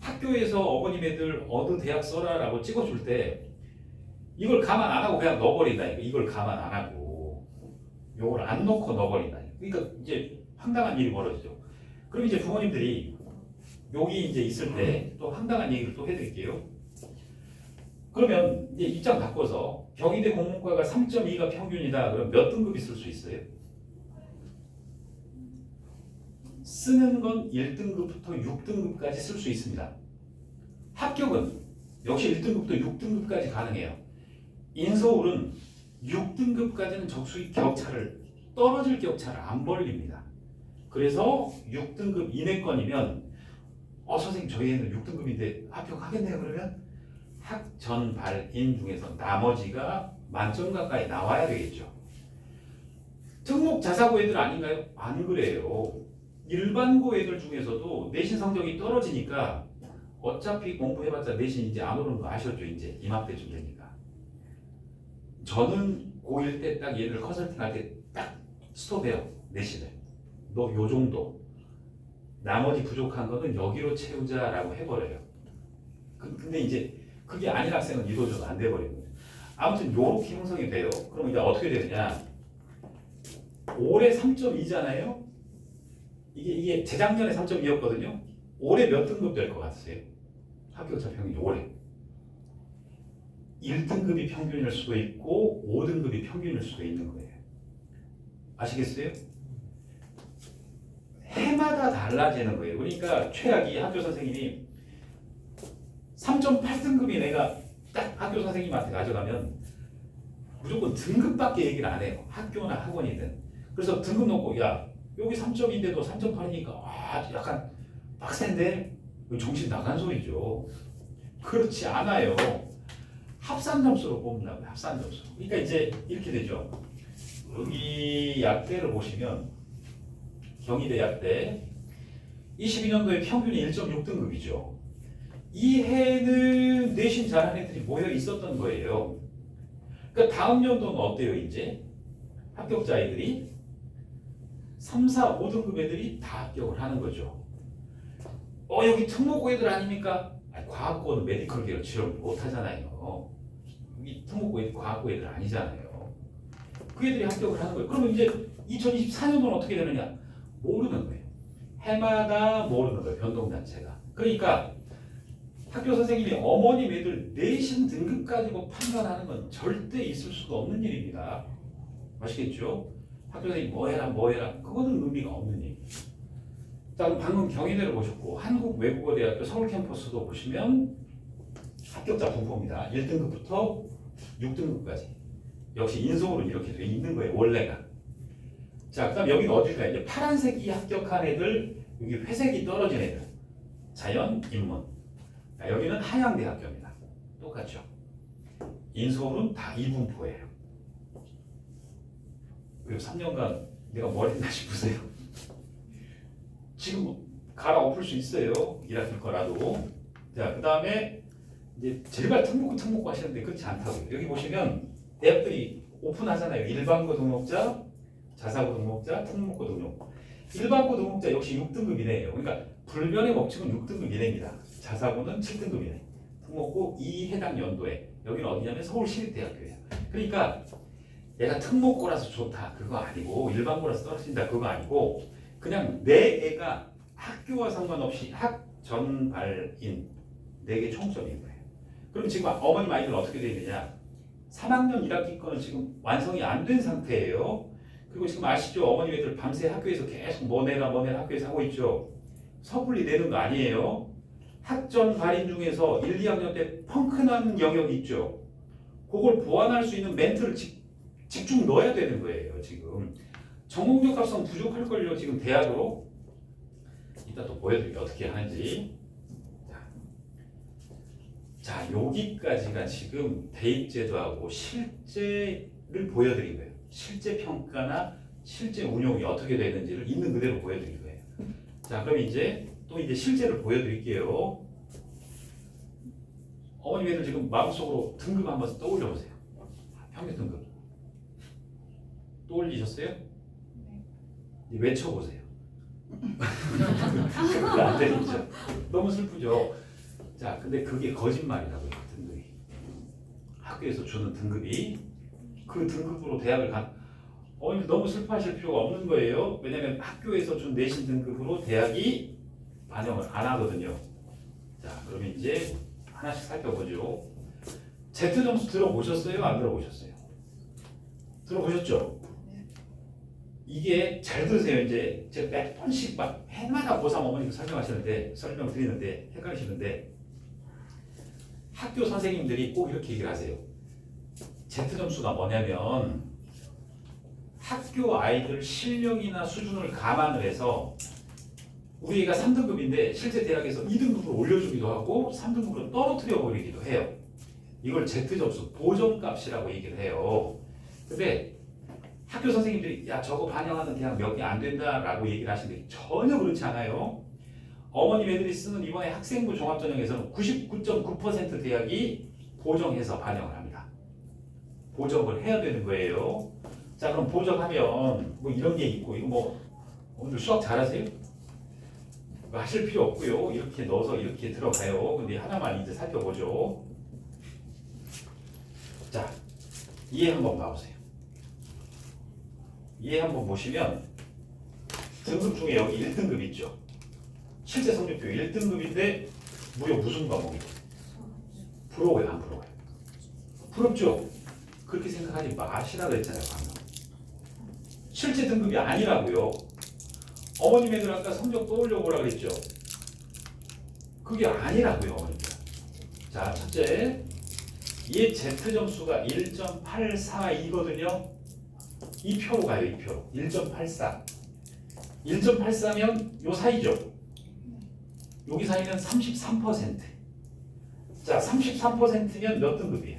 학교에서 어머님 애들 어느 대학 써라라고 찍어줄 때 이걸 감안 안 하고 그냥 넣어버린다니까. 이걸 감안 안 하고. 요걸 안 놓고 넣어버린다. 그러니까 이제 황당한 일이 벌어지죠. 그럼 이제 부모님들이 여기 이제 있을 때 또 황당한 얘기를 또 해드릴게요. 그러면 이제 입장 바꿔서 경희대 공문과가 3.2가 평균이다. 그럼 몇 등급이 쓸 수 있어요? 쓰는 건 1등급부터 6등급까지 쓸 수 있습니다. 합격은 역시 1등급부터 6등급까지 가능해요. 인서울은 6등급까지는 적수익 격차를 떨어질 격차를 안 벌립니다. 그래서 6등급 이내권이면 선생님 저희 애는 6등급인데 합격하겠네요. 그러면 학전발인 중에서 나머지가 만점 가까이 나와야 되겠죠. 특목 자사고 애들 아닌가요? 안 그래요. 일반고 애들 중에서도 내신 성적이 떨어지니까 어차피 공부해봤자 내신 이제 안 오르는 거 아셨죠? 이제 이맘때쯤 되니까. 저는 고1 때 딱 얘들 컨설팅 할 때 딱 스톱해요. 내신을. 너 요 정도. 나머지 부족한 거는 여기로 채우자라고 해버려요. 근데 이제 그게 아닌 학생은 이도저도 안 돼버리는 거예요. 아무튼 요렇게 형성이 돼요. 그럼 이제 어떻게 되느냐. 올해 3.2잖아요. 이게 재작년에 3.2였거든요. 올해 몇 등급 될 것 같으세요? 합격자 평균이 올해 1등급이 평균일 수도 있고 5등급이 평균일 수도 있는 거예요. 아시겠어요? 해마다 달라지는 거예요. 그러니까 최악이 학교 선생님이 3.8등급이 내가 딱 학교 선생님한테 가져가면 무조건 등급밖에 얘기를 안 해요. 학교나 학원이든. 그래서 등급 놓고 야 여기 3점인데도 3.8이니까 약간 빡센데 정신 나간 소리죠. 그렇지 않아요. 합산 점수로 뽑는다고요. 합산 점수. 그러니까 이제 이렇게 되죠. 여기 약대를 보시면 경희대 약대 22년도에 평균이 1.6등급이죠. 이 해는 내신 잘하는 애들이 모여 있었던 거예요. 그러니까 다음 연도는 어때요? 이제 합격자 애들이 3, 4, 5등급 애들이 다 합격을 하는 거죠. 여기 특목고 애들 아닙니까? 과학고는 메디컬 계열 지원 못 하잖아요. 여기 특목고 애들 과학고 애들 아니잖아요. 그 애들이 합격을 하는 거예요. 그러면 이제 2024년도는 어떻게 되느냐? 모르는 거예요. 해마다 모르는 거예요. 변동 자체가. 그러니까 학교 선생님이 어머님 애들 내신 등급 가지고 판단하는 건 절대 있을 수가 없는 일입니다. 아시겠죠? 학교 선생님 뭐 해라 그거는 의미가 없는 얘기예요. 자, 그럼 방금 경희대를 보셨고 한국외국어대학교 서울 캠퍼스도 보시면 합격자 분포입니다. 1등급부터 6등급까지. 역시 인서울은 이렇게 돼 있는 거예요. 원래가. 자, 그 다음 여기는 어딜까요? 이제 파란색이 합격한 애들, 여기 회색이 떨어진 애들. 자연, 인문. 자, 여기는 한양대학교입니다. 똑같죠. 인서울은 다 이분포예요. 그리고 3년간 내가 뭘 했나 싶으세요? 지금 갈아엎을 수 있어요. 일하실 거라도. 자, 그 다음에 이제 제발 특목고 하시는데 그렇지 않다고요. 여기 보시면 대학들이 오픈하잖아요. 일반고 등록자, 자사고 등록자, 특목고 등록. 일반고 등록자 역시 6등급이네요. 그러니까 불변의 법칙은 6등급 이내입니다. 자사고는 7등급 이내. 특목고 이 해당 연도에. 여기는 어디냐면 서울시립대학교예요. 그러니까 얘가 특목고라서 좋다 그거 아니고 일반고라서 떨어진다 그거 아니고 그냥 내 애가 학교와 상관없이 학전발인 4개 총점인 거예요. 그럼 지금 어머님 아이들 어떻게 되어 있느냐? 3학년 1학기 거는 지금 완성이 안 된 상태예요. 그리고 지금 아시죠? 어머님 애들 밤새 학교에서 계속 뭐 내라 학교에서 하고 있죠. 서불리 내는 거 아니에요. 학전발인 중에서 1, 2학년 때 펑크난 영역이 있죠. 그걸 보완할 수 있는 멘트를 집중 넣어야 되는 거예요. 지금 전공적 합성 부족할걸요. 지금 대학으로 이따 또 보여드릴게요. 어떻게 하는지. 자, 여기까지가 지금 대입제도하고 실제를 보여드린 거예요. 실제 평가나 실제 운용이 어떻게 되는지를 있는 그대로 보여드린 거예요. 자, 그럼 이제 또 이제 실제를 보여드릴게요. 어머님 애들 지금 마음속으로 등급 한번 떠올려 보세요. 평균 등급 떠올리셨어요? 네. 외쳐보세요. 안 되죠. 너무 슬프죠. 자, 근데 그게 거짓말이라고요. 등급이 학교에서 주는 등급이 그 등급으로 대학을 간 어머니 너무 슬퍼하실 필요가 없는 거예요. 왜냐면 학교에서 준 내신 등급으로 대학이 반영을 안 하거든요. 자, 그러면 이제 하나씩 살펴보죠. Z 점수 들어보셨어요? 안 들어보셨어요? 들어보셨죠? 이게 잘 들으세요. 이제 제가 몇 번씩 막 해마다 고3 어머니가 설명드리는데 헷갈리시는데 학교 선생님들이 꼭 이렇게 얘기를 하세요. Z 점수가 뭐냐면 학교 아이들 실력이나 수준을 감안을 해서 우리 애가 3등급인데 실제 대학에서 2등급으로 올려주기도 하고 3등급으로 떨어뜨려 버리기도 해요. 이걸 Z점수 보정값이라고 얘기를 해요. 근데 학교 선생님들이 야 저거 반영하는 대학 몇 개 안 된다라고 얘기를 하시는데 전혀 그렇지 않아요. 어머님 애들이 쓰는 이번에 학생부 종합전형에서는 99.9% 대학이 보정해서 반영을 합니다. 보정을 해야 되는 거예요. 자 그럼 보정하면 뭐 이런 게 있고 이거 뭐 오늘 수학 잘하세요? 뭐 하실 필요 없고요. 이렇게 넣어서 이렇게 들어가요. 근데 하나만 이제 살펴보죠. 자 이해 한번 봐보세요. 이해 한번 보시면 등급 중에 여기 1등급 있죠. 실제 성적표 1등급인데 무려 무슨 과목이에요? 부러워요 안 부러워요? 부럽죠? 그렇게 생각하지 마시라 그랬잖아요 방금. 실제 등급이 아니라고요. 어머님 애들 아까 성적 떠올려 보라 그랬죠? 그게 아니라고요 어머님들. 자 첫째 얘 Z점수가 1.842거든요. 이 표로 가요 이 표로 1.84 1.84면 요 사이죠. 여기 사이는 33%. 자 33%면 몇 등급이에요?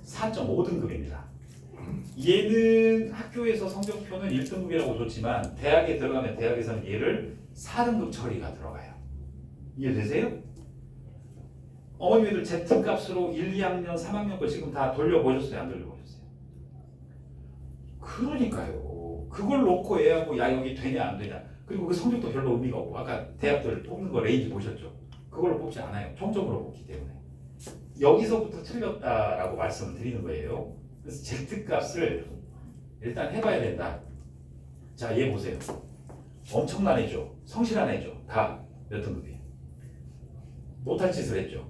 4.5등급입니다. 얘는 학교에서 성적표는 1등급이라고 줬지만 대학에 들어가면 대학에서는 얘를 4등급 처리가 들어가요. 이해되세요? 어머님 애들 Z값으로 1, 2학년, 3학년 거 지금 다 돌려보셨어요? 안 돌려보셨어요? 그러니까요. 그걸 놓고 얘하고 야 여기 되냐 안 되냐 그리고 그 성적도 별로 의미가 없고 아까 대학들 뽑는 거 레인지 보셨죠? 그걸로 뽑지 않아요. 총점으로 뽑기 때문에 여기서부터 틀렸다라고 말씀을 드리는 거예요. 그래서 Z값을 일단 해봐야 된다. 자, 얘 보세요. 엄청난 애죠. 성실한 애죠. 다 몇 등급이에요? 못할 짓을 했죠.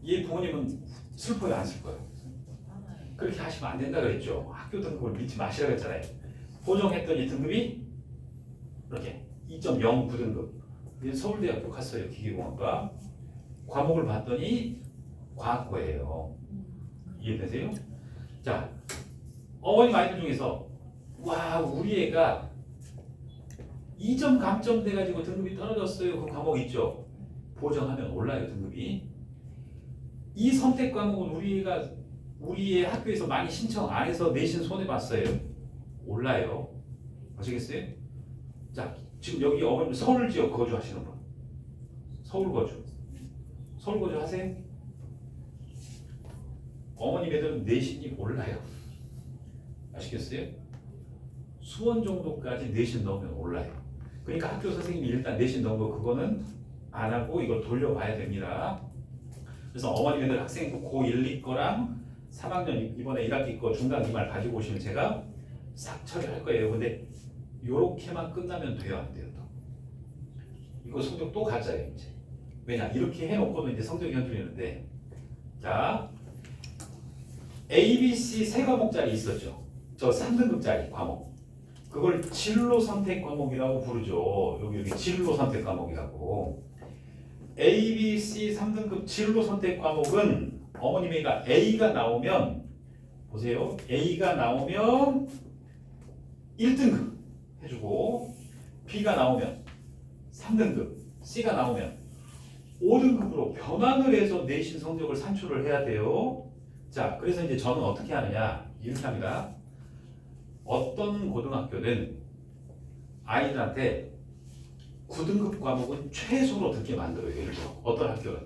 얘 부모님은 슬퍼요, 안 슬퍼요? 그렇게 하시면 안 된다 그랬죠. 학교 등급을 믿지 마시라 그랬잖아요. 보정했더니 등급이 이렇게 2.09등급. 서울대학교 갔어요. 기계공학과. 과목을 봤더니 과학과예요. 이해되세요? 자, 어머님 아이들 중에서 와 우리 애가 2점 감점 돼가지고 등급이 떨어졌어요. 그 과목 있죠? 보정하면 올라요 등급이. 이 선택 과목은 우리의 학교에서 많이 신청 안 해서 내신 손해봤어요. 올라요. 아시겠어요? 자 지금 여기 어머님 서울 지역 거주하시는 분. 서울 거주 하세요? 어머님 애들은 내신이 올라요. 아시겠어요? 수원 정도까지 내신 넣으면 올라요. 그러니까 학교 선생님이 일단 내신 넣은 거 그거는 안 하고 이걸 돌려봐야 됩니다. 그래서 어머님 애들 학생 고1, 2거랑 3학년 이번에 1학기 거 중간 기말 가지고 오시면 제가 싹 처리할 거예요. 근데 요렇게만 끝나면 돼요, 안 돼요? 또 이거 성적 또 가짜예요 이제. 왜냐 이렇게 해놓고는 이제 성적이 현실이는데 자 A, B, C 세 과목짜리 있었죠. 저 3등급짜리 과목. 그걸 진로 선택 과목이라고 부르죠. 여기 진로 선택 과목이라고. A, B, C 3등급 진로 선택 과목은 어머님 애가 A가 나오면 보세요. A가 나오면 1등급 해주고 B가 나오면 3등급, C가 나오면 5등급으로 변환을 해서 내신 성적을 산출을 해야 돼요. 자, 그래서 이제 저는 어떻게 하느냐 이렇게 합니다. 어떤 고등학교는 아이들한테 9등급 과목은 최소로 듣게 만들어요. 예를 들어 어떤 학교는.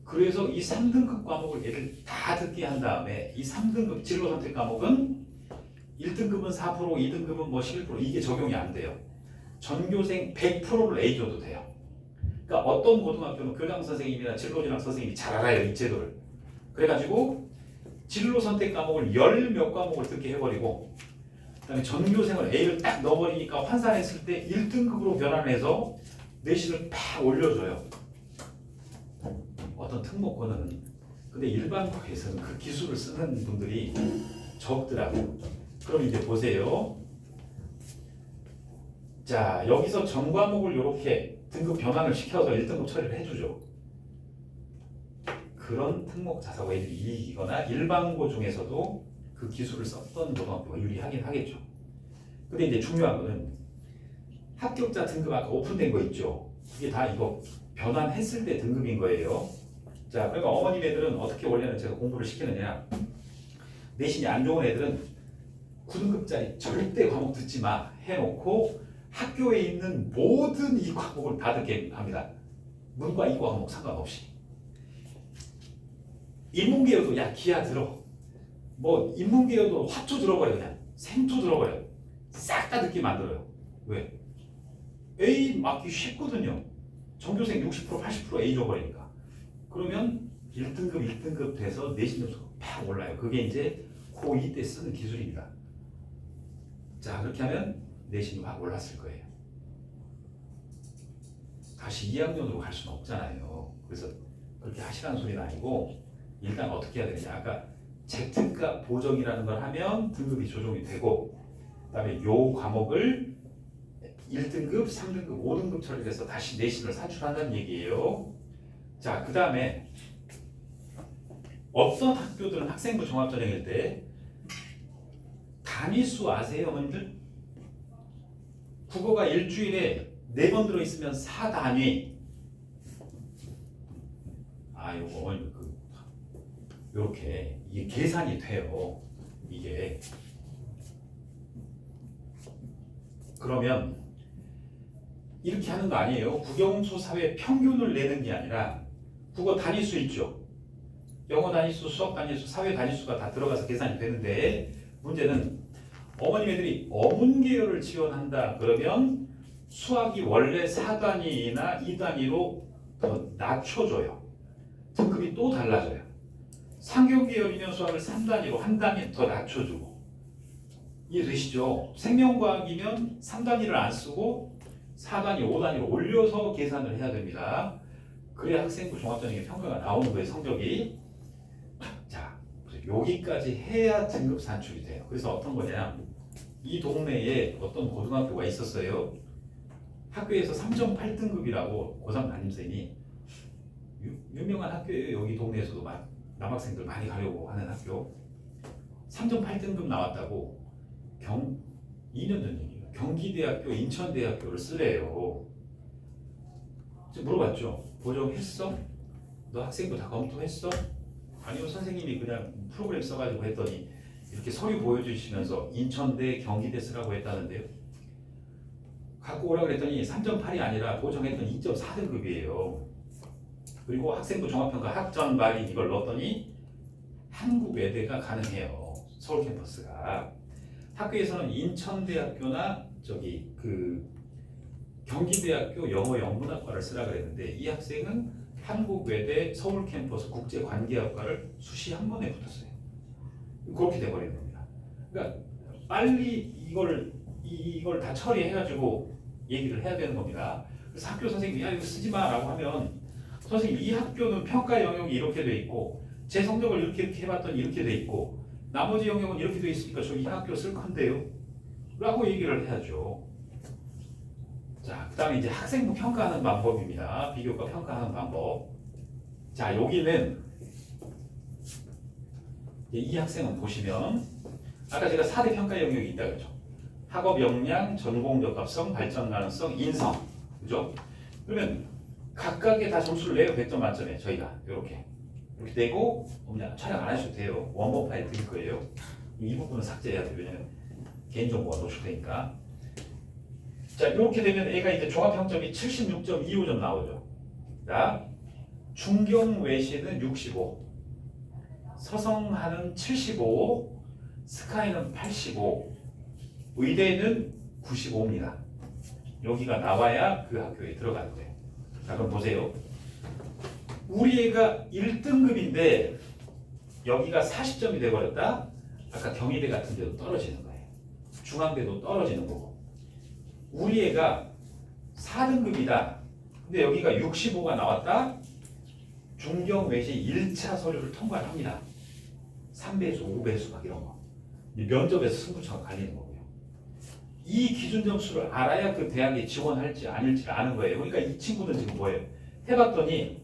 그래서 이 3등급 과목을 얘를 다 듣게 한 다음에 이 3등급 진로 선택 과목은 1등급은 4%, 2등급은 뭐 11% 이게 적용이 안 돼요. 전교생 100%를 A 줘도 돼요. 그러니까 어떤 고등학교는 교장 선생님이나 진로진학 선생님이 잘 알아요 이 제도를. 그래가지고 진로 선택 과목을 열 몇 과목을 듣게 해버리고 그다음에 전교생을 A를 딱 넣어버리니까 환산했을 때 1등급으로 변환해서 내신을 팍 올려줘요. 어떤 특목고는. 근데 일반고에서는 그 기술을 쓰는 분들이 적더라고요. 그럼 이제 보세요. 자, 여기서 전 과목을 이렇게 등급 변환을 시켜서 1등급 처리를 해주죠. 그런 특목 자사고 애들이 이기거나 일반고 중에서도 그 기술을 썼던 고등학교가 유리하긴 하겠죠. 근데 이제 중요한 거는 합격자 등급 아까 오픈된 거 있죠. 그게 다 이거 변환했을 때 등급인 거예요. 자, 그러니까 어머님 애들은 어떻게 원래는 제가 공부를 시키느냐. 내신이 안 좋은 애들은 9등급짜리 절대 과목 듣지 마 해놓고 학교에 있는 모든 이 과목을 다 듣게 합니다. 문과 이과 과목 상관없이. 인문계여도 야 기하 들어. 뭐 인문계여도 화투 들어버려 그냥. 생투 들어버려. 싹 다 듣게 만들어요. 왜? A 맞기 쉽거든요. 전교생 60% 80% A 줘버리니까. 그러면 1등급 돼서 내신 점수가 팍 올라요. 그게 이제 고2 때 쓰는 기술입니다. 자, 그렇게 하면 내신이 확 올랐을 거예요. 다시 2학년으로 갈 수는 없잖아요. 그래서 그렇게 하시라는 소리는 아니고 일단 어떻게 해야 되느냐. 아까 Z값 보정이라는 걸 하면 등급이 조정이 되고 그다음에 요 과목을 1등급, 3등급, 5등급 처리해서 다시 내신을 산출한다는 얘기예요. 자, 그 다음에 어떤 학교들은 학생부 종합전형일 때 단위수 아세요, 어머님들? 국어가 일주일에 4번 들어있으면 4단위. 아, 요거 어머님 요렇게 이게 계산이 돼요. 이게 그러면 이렇게 하는 거 아니에요. 국영수 사회 평균을 내는 게 아니라 국어 단위수 있죠. 영어 단위수, 수학 단위수, 사회 단위수가 다 들어가서 계산이 되는데 문제는 어머님 애들이 어문 계열을 지원한다 그러면 수학이 원래 4단위나 2단위로 더 낮춰줘요. 등급이 또 달라져요. 상경 계열이면 수학을 3단위로 한 단위 더 낮춰주고 이해되시죠? 생명과학이면 3단위를 안 쓰고 4단위, 5단위로 올려서 계산을 해야 됩니다. 그래야 학생부 종합전형의 평가가 나오는 거예요, 성적이. 자, 여기까지 해야 등급 산출이 돼요. 그래서 어떤 거냐? 이 동네에 어떤 고등학교가 있었어요. 학교에서 3.8등급이라고 고3 담임쌤이 유명한 학교예요. 여기 동네에서도 남학생들 많이 가려고 하는 학교. 3.8등급 나왔다고 2년 전 얘기예요. 경기대학교, 인천대학교를 쓰래요. 물어봤죠. 보정했어? 너 학생부 다 검토했어? 아니면 선생님이 그냥 프로그램 써가지고 했더니 이렇게 서류 보여주시면서 인천대, 경기대 쓰라고 했다는데요. 갖고 오라 그랬더니 3.8이 아니라 보정했더니 2.4등급이에요. 그리고 학생부 종합평가 학전 발인 이걸 넣었더니 한국외대가 가능해요. 서울 캠퍼스가. 학교에서는 인천대학교나 경기대학교 영어 영문학과를 쓰라 그랬는데 이 학생은 한국외대 서울 캠퍼스 국제관계학과를 수시 한 번에 붙었어요. 그렇게 돼버리는 겁니다. 그러니까 빨리 이걸 다 처리해가지고 얘기를 해야 되는 겁니다. 그래서 학교 선생님이 야 이거 쓰지 마라고 하면 선생님 이 학교는 평가 영역이 이렇게 돼 있고 제 성적을 이렇게 해봤더니 이렇게 돼 있고 나머지 영역은 이렇게 돼 있으니까 저 이 학교 쓸 건데요 라고 얘기를 해야죠. 자, 그 다음에 이제 학생부 평가하는 방법입니다. 비교과 평가하는 방법. 자, 여기는 이 학생은 보시면 아까 제가 4대 평가 영역이 있다 그랬죠. 학업 역량, 전공 적합성, 발전 가능성, 인성. 그죠? 그러면 각각의 다 점수를 내요. 100점 만점에 저희가 이렇게 되고 촬영 안 하셔도 돼요. 원본 파일 드릴 거예요. 이 부분은 삭제해야 돼요. 왜냐면 개인정보가 노출되니까. 자, 이렇게 되면 A가 이제 종합평점이 76.25점 나오죠. 자, 중경외시는 65, 서성하는 75, 스카이는 85, 의대는 95입니다. 여기가 나와야 그 학교에 들어가는 거예요. 자, 그럼 보세요. 우리 애가 1등급인데 여기가 40점이 돼버렸다. 아까 경희대 같은 데도 떨어지는 거예요. 중앙대도 떨어지는 거고. 우리 애가 4등급이다. 근데 여기가 65가 나왔다. 중경 외시 1차 서류를 통과를 합니다. 3배수, 5배수 막 이런 거. 면접에서 승부처가 갈리는 거고요. 이 기준 점수를 알아야 그 대학에 지원할지 아닐지를 아는 거예요. 그러니까 이 친구는 지금 뭐예요? 해봤더니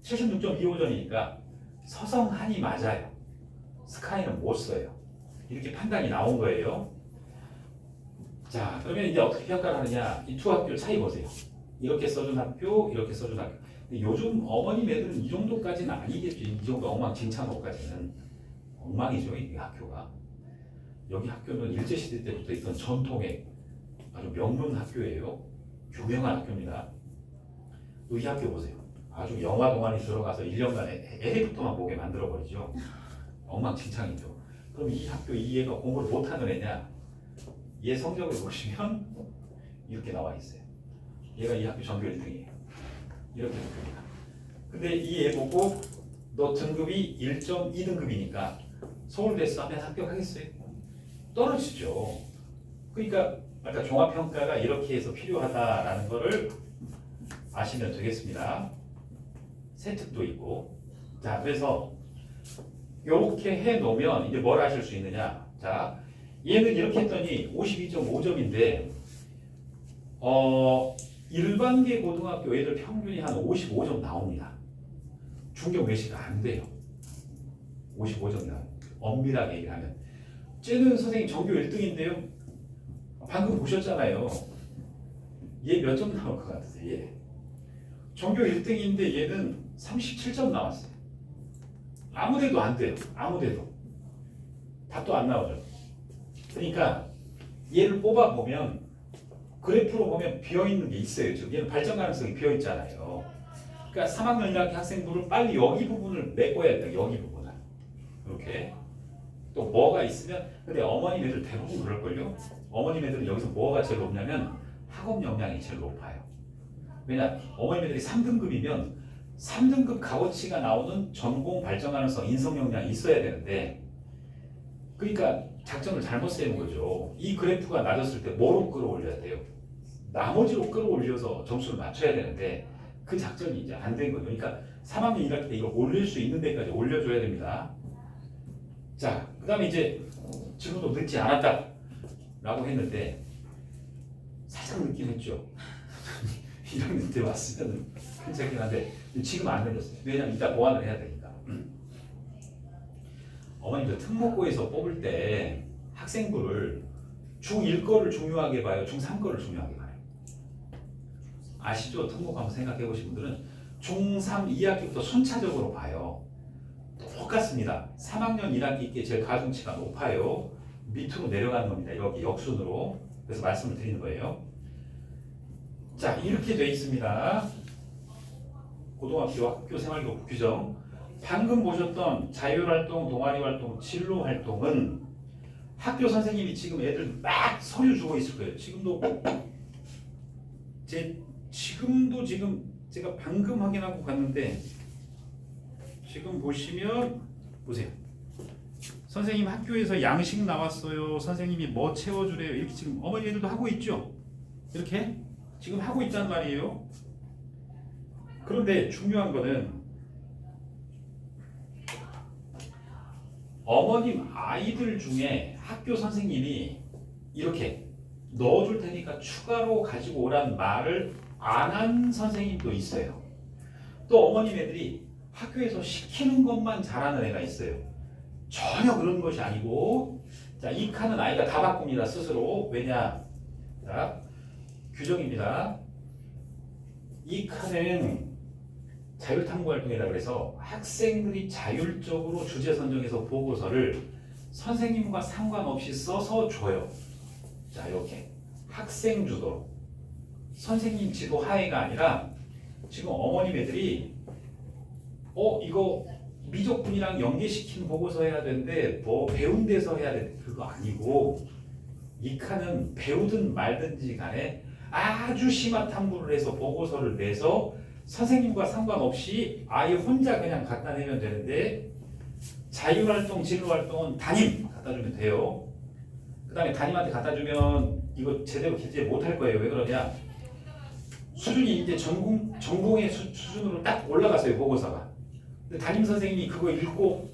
76.25점이니까 서성한이 맞아요. 스카이는 못 써요. 이렇게 판단이 나온 거예요. 자, 그러면 이제 어떻게 평가를 하느냐? 이 두 학교 차이 보세요. 이렇게 써준 학교, 이렇게 써준 학교. 근데 요즘 어머님 애들은 이 정도까지는 아니겠죠. 이 정도 엉망진창으로까지는. 엉망이죠, 이 학교가. 여기 학교는 일제시대 때부터 있던 전통의 아주 명문 학교예요. 유명한 학교입니다. 이 학교 보세요. 아주 영화 동안이 들어가서 1년간에 애부터만 보게 만들어버리죠. 엉망진창이죠. 그럼 이 학교 이 애가 공부를 못하는 애냐? 얘 성적을 보시면 이렇게 나와 있어요. 얘가 이 학교 전교 1등이에요. 이렇게 됩니다. 근데 이 애 보고 너 등급이 1.2등급이니까 서울대에서 하면 합격하겠어요? 떨어지죠. 그러니까 아까 종합평가가 이렇게 해서 필요하다라는 거를 아시면 되겠습니다. 세특도 있고. 자, 그래서 이렇게 해놓으면 이제 뭘 하실 수 있느냐? 자, 얘는 이렇게 했더니 52.5점인데 일반계 고등학교 애들 평균이 한 55점 나옵니다. 중경 외시가 안 돼요. 55점 나와요. 엄밀하게 얘기하면. 쟤는 선생님 전교 1등인데요. 방금 보셨잖아요. 얘 몇 점 나올 것 같으세요? 얘. 전교 1등인데 얘는 37점 나왔어요. 아무데도 안 돼요. 아무데도. 답도 안 나오죠. 그러니까 얘를 뽑아보면 그래프로 보면 비어있는 게 있어요. 지금 얘는 발전 가능성이 비어있잖아요. 그러니까 3학년 1학기 학생부를 빨리 여기 부분을 메꿔야 돼요. 여기 부분을. 이렇게. 또 뭐가 있으면 근데 어머님 애들 대부분 그럴걸요. 어머님 애들은 여기서 뭐가 제일 높냐면 학업 역량이 제일 높아요. 왜냐 어머님 애들이 3등급이면 3등급 값어치가 나오는 전공 발전 가능성 인성 역량이 있어야 되는데 그러니까 작전을 잘못 세운 거죠. 이 그래프가 낮았을 때 뭐로 끌어올려야 돼요? 나머지로 끌어올려서 점수를 맞춰야 되는데 그 작전이 이제 안 된 거죠. 그러니까 3학년 1학기 때 이걸 올릴 수 있는 데까지 올려줘야 됩니다. 자, 그 다음에 이제 지금도 늦지 않았다 라고 했는데 살짝 늦긴 했죠. 1학년 때 왔으면 괜찮긴 한데 지금 안 늦었어요. 왜냐면 이따 보완을 해야 되니까. 어머님들 특목고에서 뽑을 때 학생부를 중1 거를 중요하게 봐요? 중3 거를 중요하게 봐요? 아시죠? 특목고 한번 생각해 보신 분들은 중3 2학기부터 순차적으로 봐요. 똑같습니다. 3학년 1학기께 제일 가중치가 높아요. 밑으로 내려가는 겁니다. 여기 역순으로. 그래서 말씀을 드리는 거예요. 자, 이렇게 돼 있습니다. 고등학교 학교 생활교육 규정. 방금 보셨던 자율활동, 동아리활동, 진로활동은 학교 선생님이 지금 애들 막 서류 주고 있을 거예요. 지금도 지금 제가 방금 확인하고 갔는데 지금 보시면 보세요. 선생님 학교에서 양식 나왔어요. 선생님이 뭐 채워주래요. 이렇게 지금 어머니 애들도 하고 있죠. 이렇게 지금 하고 있단 말이에요. 그런데 중요한 거는 어머님 아이들 중에 학교 선생님이 이렇게 넣어줄 테니까 추가로 가지고 오라는 말을 안 한 선생님도 있어요. 또 어머님 애들이 학교에서 시키는 것만 잘하는 애가 있어요. 전혀 그런 것이 아니고 자, 이 칸은 아이가 다 바꿉니다. 스스로. 왜냐? 자, 규정입니다. 이 칸은 자율탐구 활동이라고 해서 학생들이 자율적으로 주제 선정해서 보고서를 선생님과 상관없이 써서 줘요. 자, 이렇게 학생 주도로 선생님 지도 하에가 아니라 지금 어머님 애들이 이거 미적분이랑 연계시킨 보고서 해야 되는데 뭐 배운 데서 해야 되는데 그거 아니고 이 칸은 배우든 말든지 간에 아주 심한 탐구를 해서 보고서를 내서 선생님과 상관없이 아예 혼자 그냥 갖다 내면 되는데 자율활동, 진로활동은 담임 갖다 주면 돼요. 그 다음에 담임한테 갖다 주면 이거 제대로 기재 못할 거예요. 왜 그러냐? 수준이 이제 전공의 수준으로 딱 올라갔어요. 보고서가. 근데 담임 선생님이 그거 읽고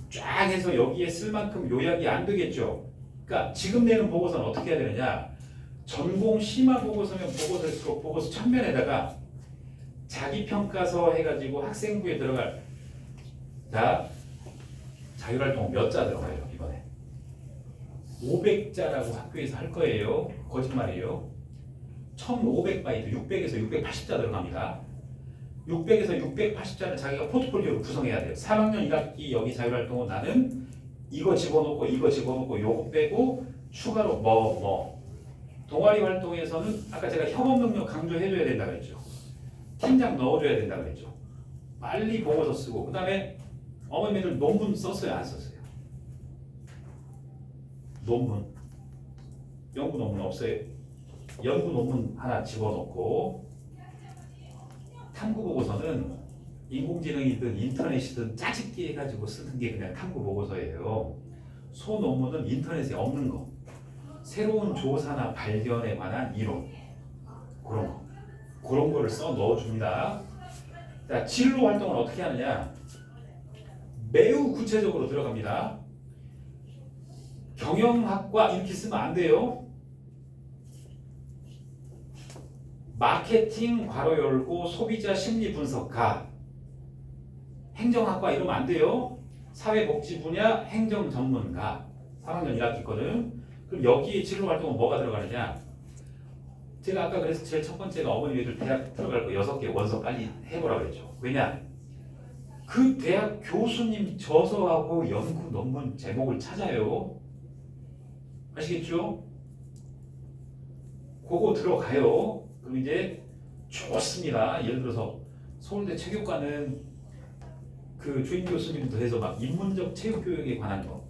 쫙 해서 여기에 쓸 만큼 요약이 안 되겠죠. 그러니까 지금 내는 보고서는 어떻게 해야 되느냐? 전공 심화 보고서면 보고서일수록 보고서 첫면에다가 자기평가서 해가지고 학생부에 들어갈 자 자율활동 몇 자 들어가요 이번에 500자라고 학교에서 할 거예요. 거짓말이에요. 1500바이트 600에서 680자 들어갑니다. 600에서 680자는 자기가 포트폴리오로 구성해야 돼요. 3학년 1학기 여기 자율활동은 나는 이거 집어넣고 이거 집어넣고 요거 빼고 추가로 뭐 동아리 활동에서는 아까 제가 협업 능력 강조해줘야 된다 그랬죠. 팀장 넣어줘야 된다 그랬죠. 빨리 보고서 쓰고 그 다음에 어머니들 논문 썼어요 안 썼어요? 논문 연구 논문 없어요? 연구 논문 하나 집어넣고 탐구 보고서는 인공지능이든 인터넷이든 짜집기 해가지고 쓰는 게 그냥 탐구 보고서예요. 소논문은 인터넷에 없는 거 새로운 조사나 발견에 관한 이론 그런 거를 써 넣어줍니다. 자, 진로 활동을 어떻게 하느냐? 매우 구체적으로 들어갑니다. 경영학과 이렇게 쓰면 안 돼요. 마케팅 괄호 열고 소비자 심리 분석가 행정학과 이러면 안 돼요. 사회복지 분야 행정 전문가 3학년 1학기거든. 그럼 여기에 진로 활동은 뭐가 들어가느냐? 제가 아까 그래서 제일 첫 번째가 어머니들 대학 들어갈 거 6개 원서 빨리 해보라고 그랬죠. 왜냐? 그 대학 교수님 저서하고 연구 논문 제목을 찾아요. 아시겠죠? 그거 들어가요. 그럼 이제 좋습니다. 예를 들어서 서울대 체육과는 그 주임 교수님부터 해서 막 인문적 체육교육에 관한 거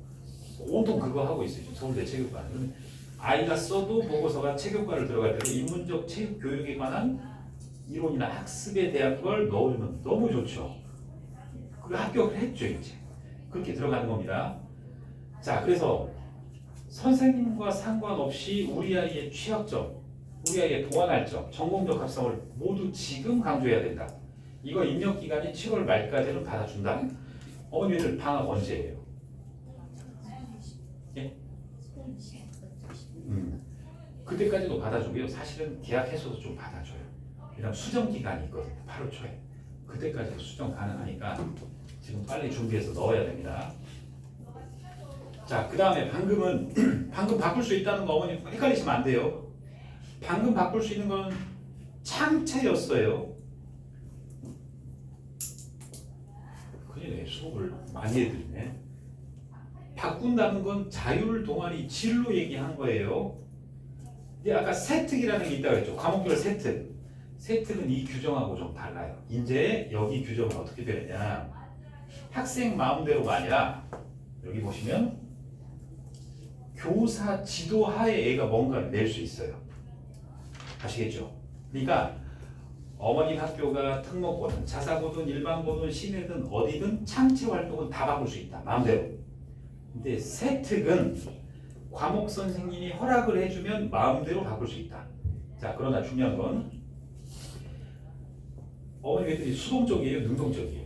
온통 그거 하고 있어요. 서울대 체육과는. 아이가 써도 보고서가 체육과를 들어갈 때 인문적 체육교육에 관한 이론이나 학습에 대한 걸 넣으면 너무 좋죠. 그 합격을 했죠 이제. 그렇게 들어가는 겁니다. 자, 그래서 선생님과 상관없이 우리 아이의 취약점, 우리 아이의 보완할 점, 전공적 합성을 모두 지금 강조해야 된다. 이거 입력 기간이 7월 말까지는 받아준다. 어머니들 방학 언제예요? 예? 그때까지도 받아주고요. 사실은 계약해서도 좀 받아줘요. 왜냐면 수정 기간이 있거든요. 8월 초에. 그때까지도 수정 가능하니까 지금 빨리 준비해서 넣어야 됩니다. 자, 그 다음에 방금은 방금 바꿀 수 있다는 거 어머니 헷갈리시면 안 돼요. 방금 바꿀 수 있는 건 창체였어요. 큰일이네. 수업을 많이 해드리네. 바꾼다는 건 자율 동아리 진로 얘기한 거예요. 이제 아까 세특이라는 게 있다고 했죠. 과목별 세특. 세특은 이 규정하고 좀 달라요. 이제 여기 규정은 어떻게 되느냐. 학생 마음대로가 아니라 여기 보시면 교사 지도 하에 애가 뭔가를 낼 수 있어요. 아시겠죠? 그러니까 어머님 학교가 특목고든 자사고든 일반고든 시내든 어디든 창체 활동은 다 바꿀 수 있다. 마음대로. 근데 세특은 과목 선생님이 허락을 해주면 마음대로 바꿀 수 있다. 자, 그러나 중요한 건 어머님 애들이 수동적이에요, 능동적이에요.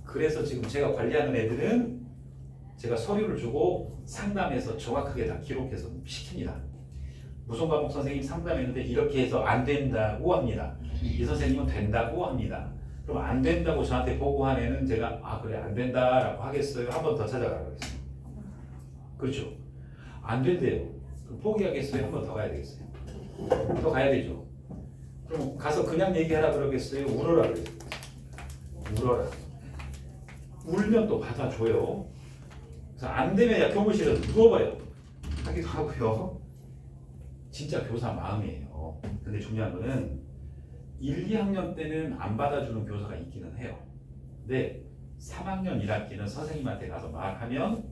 그래서 지금 제가 관리하는 애들은 제가 서류를 주고 상담해서 정확하게 다 기록해서 시킵니다. 무슨 과목 선생님 상담했는데 이렇게 해서 안 된다고 합니다. 이 선생님은 된다고 합니다. 그럼 안 된다고 저한테 보고한 애는 제가 아 그래 안 된다라고 하겠어요. 한 번 더 찾아가라고 했어요. 그렇죠? 안 된대요. 그럼 포기하겠어요? 한 번 더 가야 되겠어요? 더 가야 되죠. 그럼 가서 그냥 얘기하라 그러겠어요? 울어라 그러겠어요? 울어라. 울면 또 받아줘요. 그래서 안 되면 야 교무실에서 누워봐요. 하기도 하고요. 진짜 교사 마음이에요. 근데 중요한 거는 1, 2학년 때는 안 받아주는 교사가 있기는 해요. 근데 3학년 1학기는 선생님한테 가서 말하면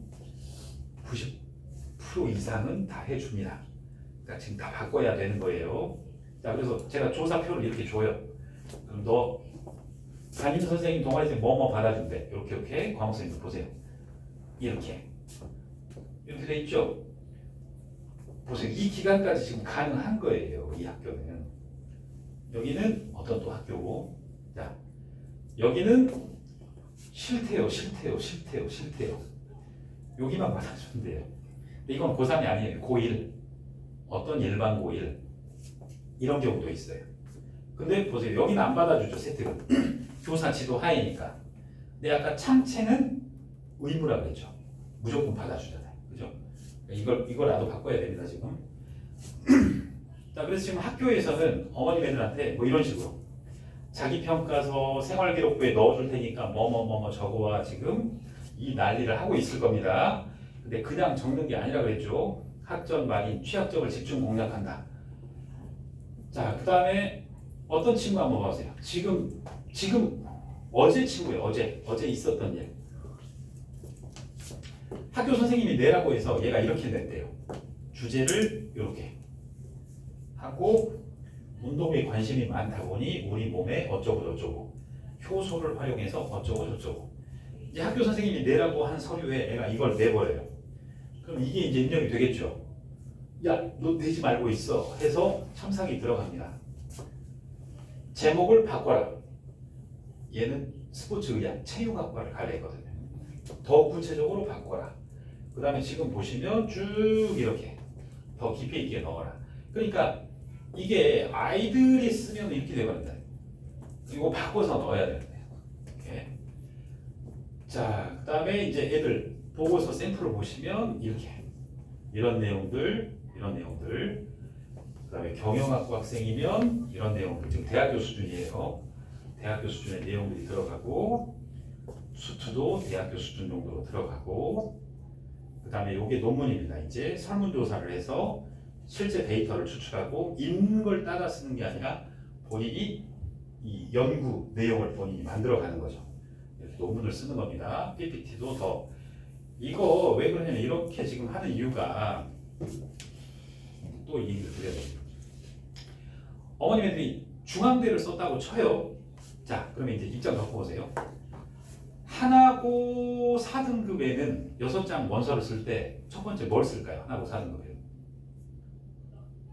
90% 이상은 다 해줍니다. 그러니까 지금 다 바꿔야 되는 거예요. 자, 그래서 제가 조사표를 이렇게 줘요. 그럼 너 담임 선생님 동아리생 뭐뭐 받아준대. 이렇게 과목 선생님들 보세요. 이렇게 돼 있죠. 보세요. 이 기간까지 지금 가능한 거예요. 이 학교는. 여기는 어떤 또 학교고, 자 여기는 싫대요. 여기만 받아준대요. 근데 이건 고3이 아니에요. 고1. 어떤 일반 고1 이런 경우도 있어요. 근데 보세요. 여기는 안 받아주죠. 세특은. 교사 지도 하에니까. 근데 아까 참채는 의무라 그랬죠. 무조건 받아주잖아요. 그죠? 이거라도 바꿔야 됩니다. 지금. 자, 그래서 지금 학교에서는 어머님 애들한테 뭐 이런 식으로 자기 평가서 생활기록부에 넣어줄 테니까 뭐뭐뭐뭐 적어와 지금 이 난리를 하고 있을 겁니다. 근데 그냥 적는 게 아니라 그랬죠. 학전 말인 취약점을 집중 공략한다. 자, 그 다음에 어떤 친구 한번 봐보세요. 지금 어제 친구예요. 어제 있었던 일. 학교 선생님이 내라고 해서 얘가 이렇게 냈대요. 주제를 이렇게 하고 운동에 관심이 많다 보니 우리 몸에 어쩌고 저쩌고 효소를 활용해서 어쩌고 저쩌고. 이제 학교 선생님이 내라고 한 서류에 애가 이걸 내버려요. 그럼 이게 이제 인정이 되겠죠. 야, 너 내지 말고 있어 해서 첨삭이 들어갑니다. 제목을 바꿔라. 얘는 스포츠 의학 체육학과를 가려 했거든요. 더 구체적으로 바꿔라. 그 다음에 지금 보시면 쭉 이렇게 더 깊이 있게 넣어라. 그러니까 이게 아이들이 쓰면 이렇게 되거든요. 이거 바꿔서 넣어야 되는데. 이렇게. 자, 그 다음에 이제 애들 보고서 샘플을 보시면 이렇게 이런 내용들. 그 다음에 경영학부 학생이면 이런 내용들. 지금 대학교 수준이에요. 대학교 수준의 내용들이 들어가고 수투도 대학교 수준 정도로 들어가고 그 다음에 이게 논문입니다. 이제 설문조사를 해서 실제 데이터를 추출하고 있는 걸 따라 쓰는 게 아니라 본인이 이 연구 내용을 본인이 만들어가는 거죠. 이렇게 논문을 쓰는 겁니다. PPT도 더 이거 왜 그러냐면 이렇게 지금 하는 이유가 또 이 얘기를 드려야 됩니다. 어머님들이 중앙대를 썼다고 쳐요. 자, 그러면 이제 입장 바꿔보세요. 하나고 4등급에는 6장 원서를 쓸 때 첫 번째 뭘 쓸까요? 하나고 4등급에는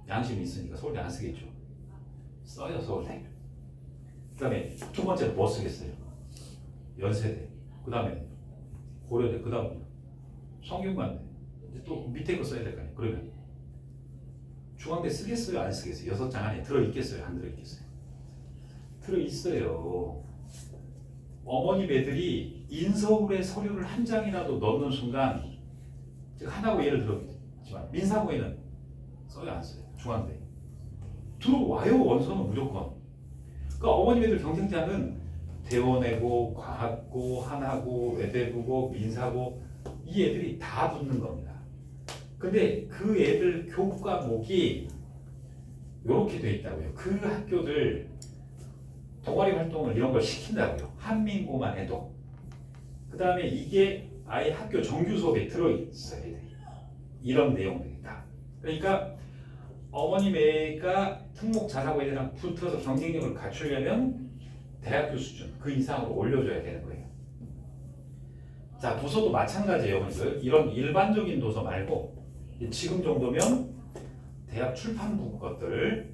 양심이 있으니까 서울대 안 쓰겠죠. 써요, 서울대. 그 다음에 두 번째는 뭐 쓰겠어요? 연세대. 그 다음에 고려대. 그 다음에 성균관대. 또 밑에 거 써야 될 거 아니에요. 그러면 중앙대 쓰겠어요? 안 쓰겠어요? 6장 안에 들어있겠어요? 안 들어있겠어요? 들어있어요. 어머님 애들이 인서울에 서류를 한 장이라도 넣는 순간 즉 하나고 예를 들었지만 민사고에는 써요? 안 써요? 중앙대 들어와요. 원서는 무조건. 그러니까 어머님 애들 경쟁자는 대원외고, 과학고, 하나고, 외대부고, 민사고 이 애들이 다 붙는 겁니다. 근데 그 애들 교과목이 이렇게 돼 있다고요. 그 학교들 동아리 활동을 이런 걸 시킨다고요. 한민고만 해도. 그 다음에 이게 아예 학교 정규 수업에 들어있어요. 이런 내용들이 다. 그러니까 어머님 애가 특목 자사고 애들이랑 붙어서 경쟁력을 갖추려면 대학교 수준 그 이상으로 올려줘야 되는 거예요. 자, 도서도 마찬가지예요. 여러분들. 이런 일반적인 도서 말고 지금 정도면 대학 출판부 것들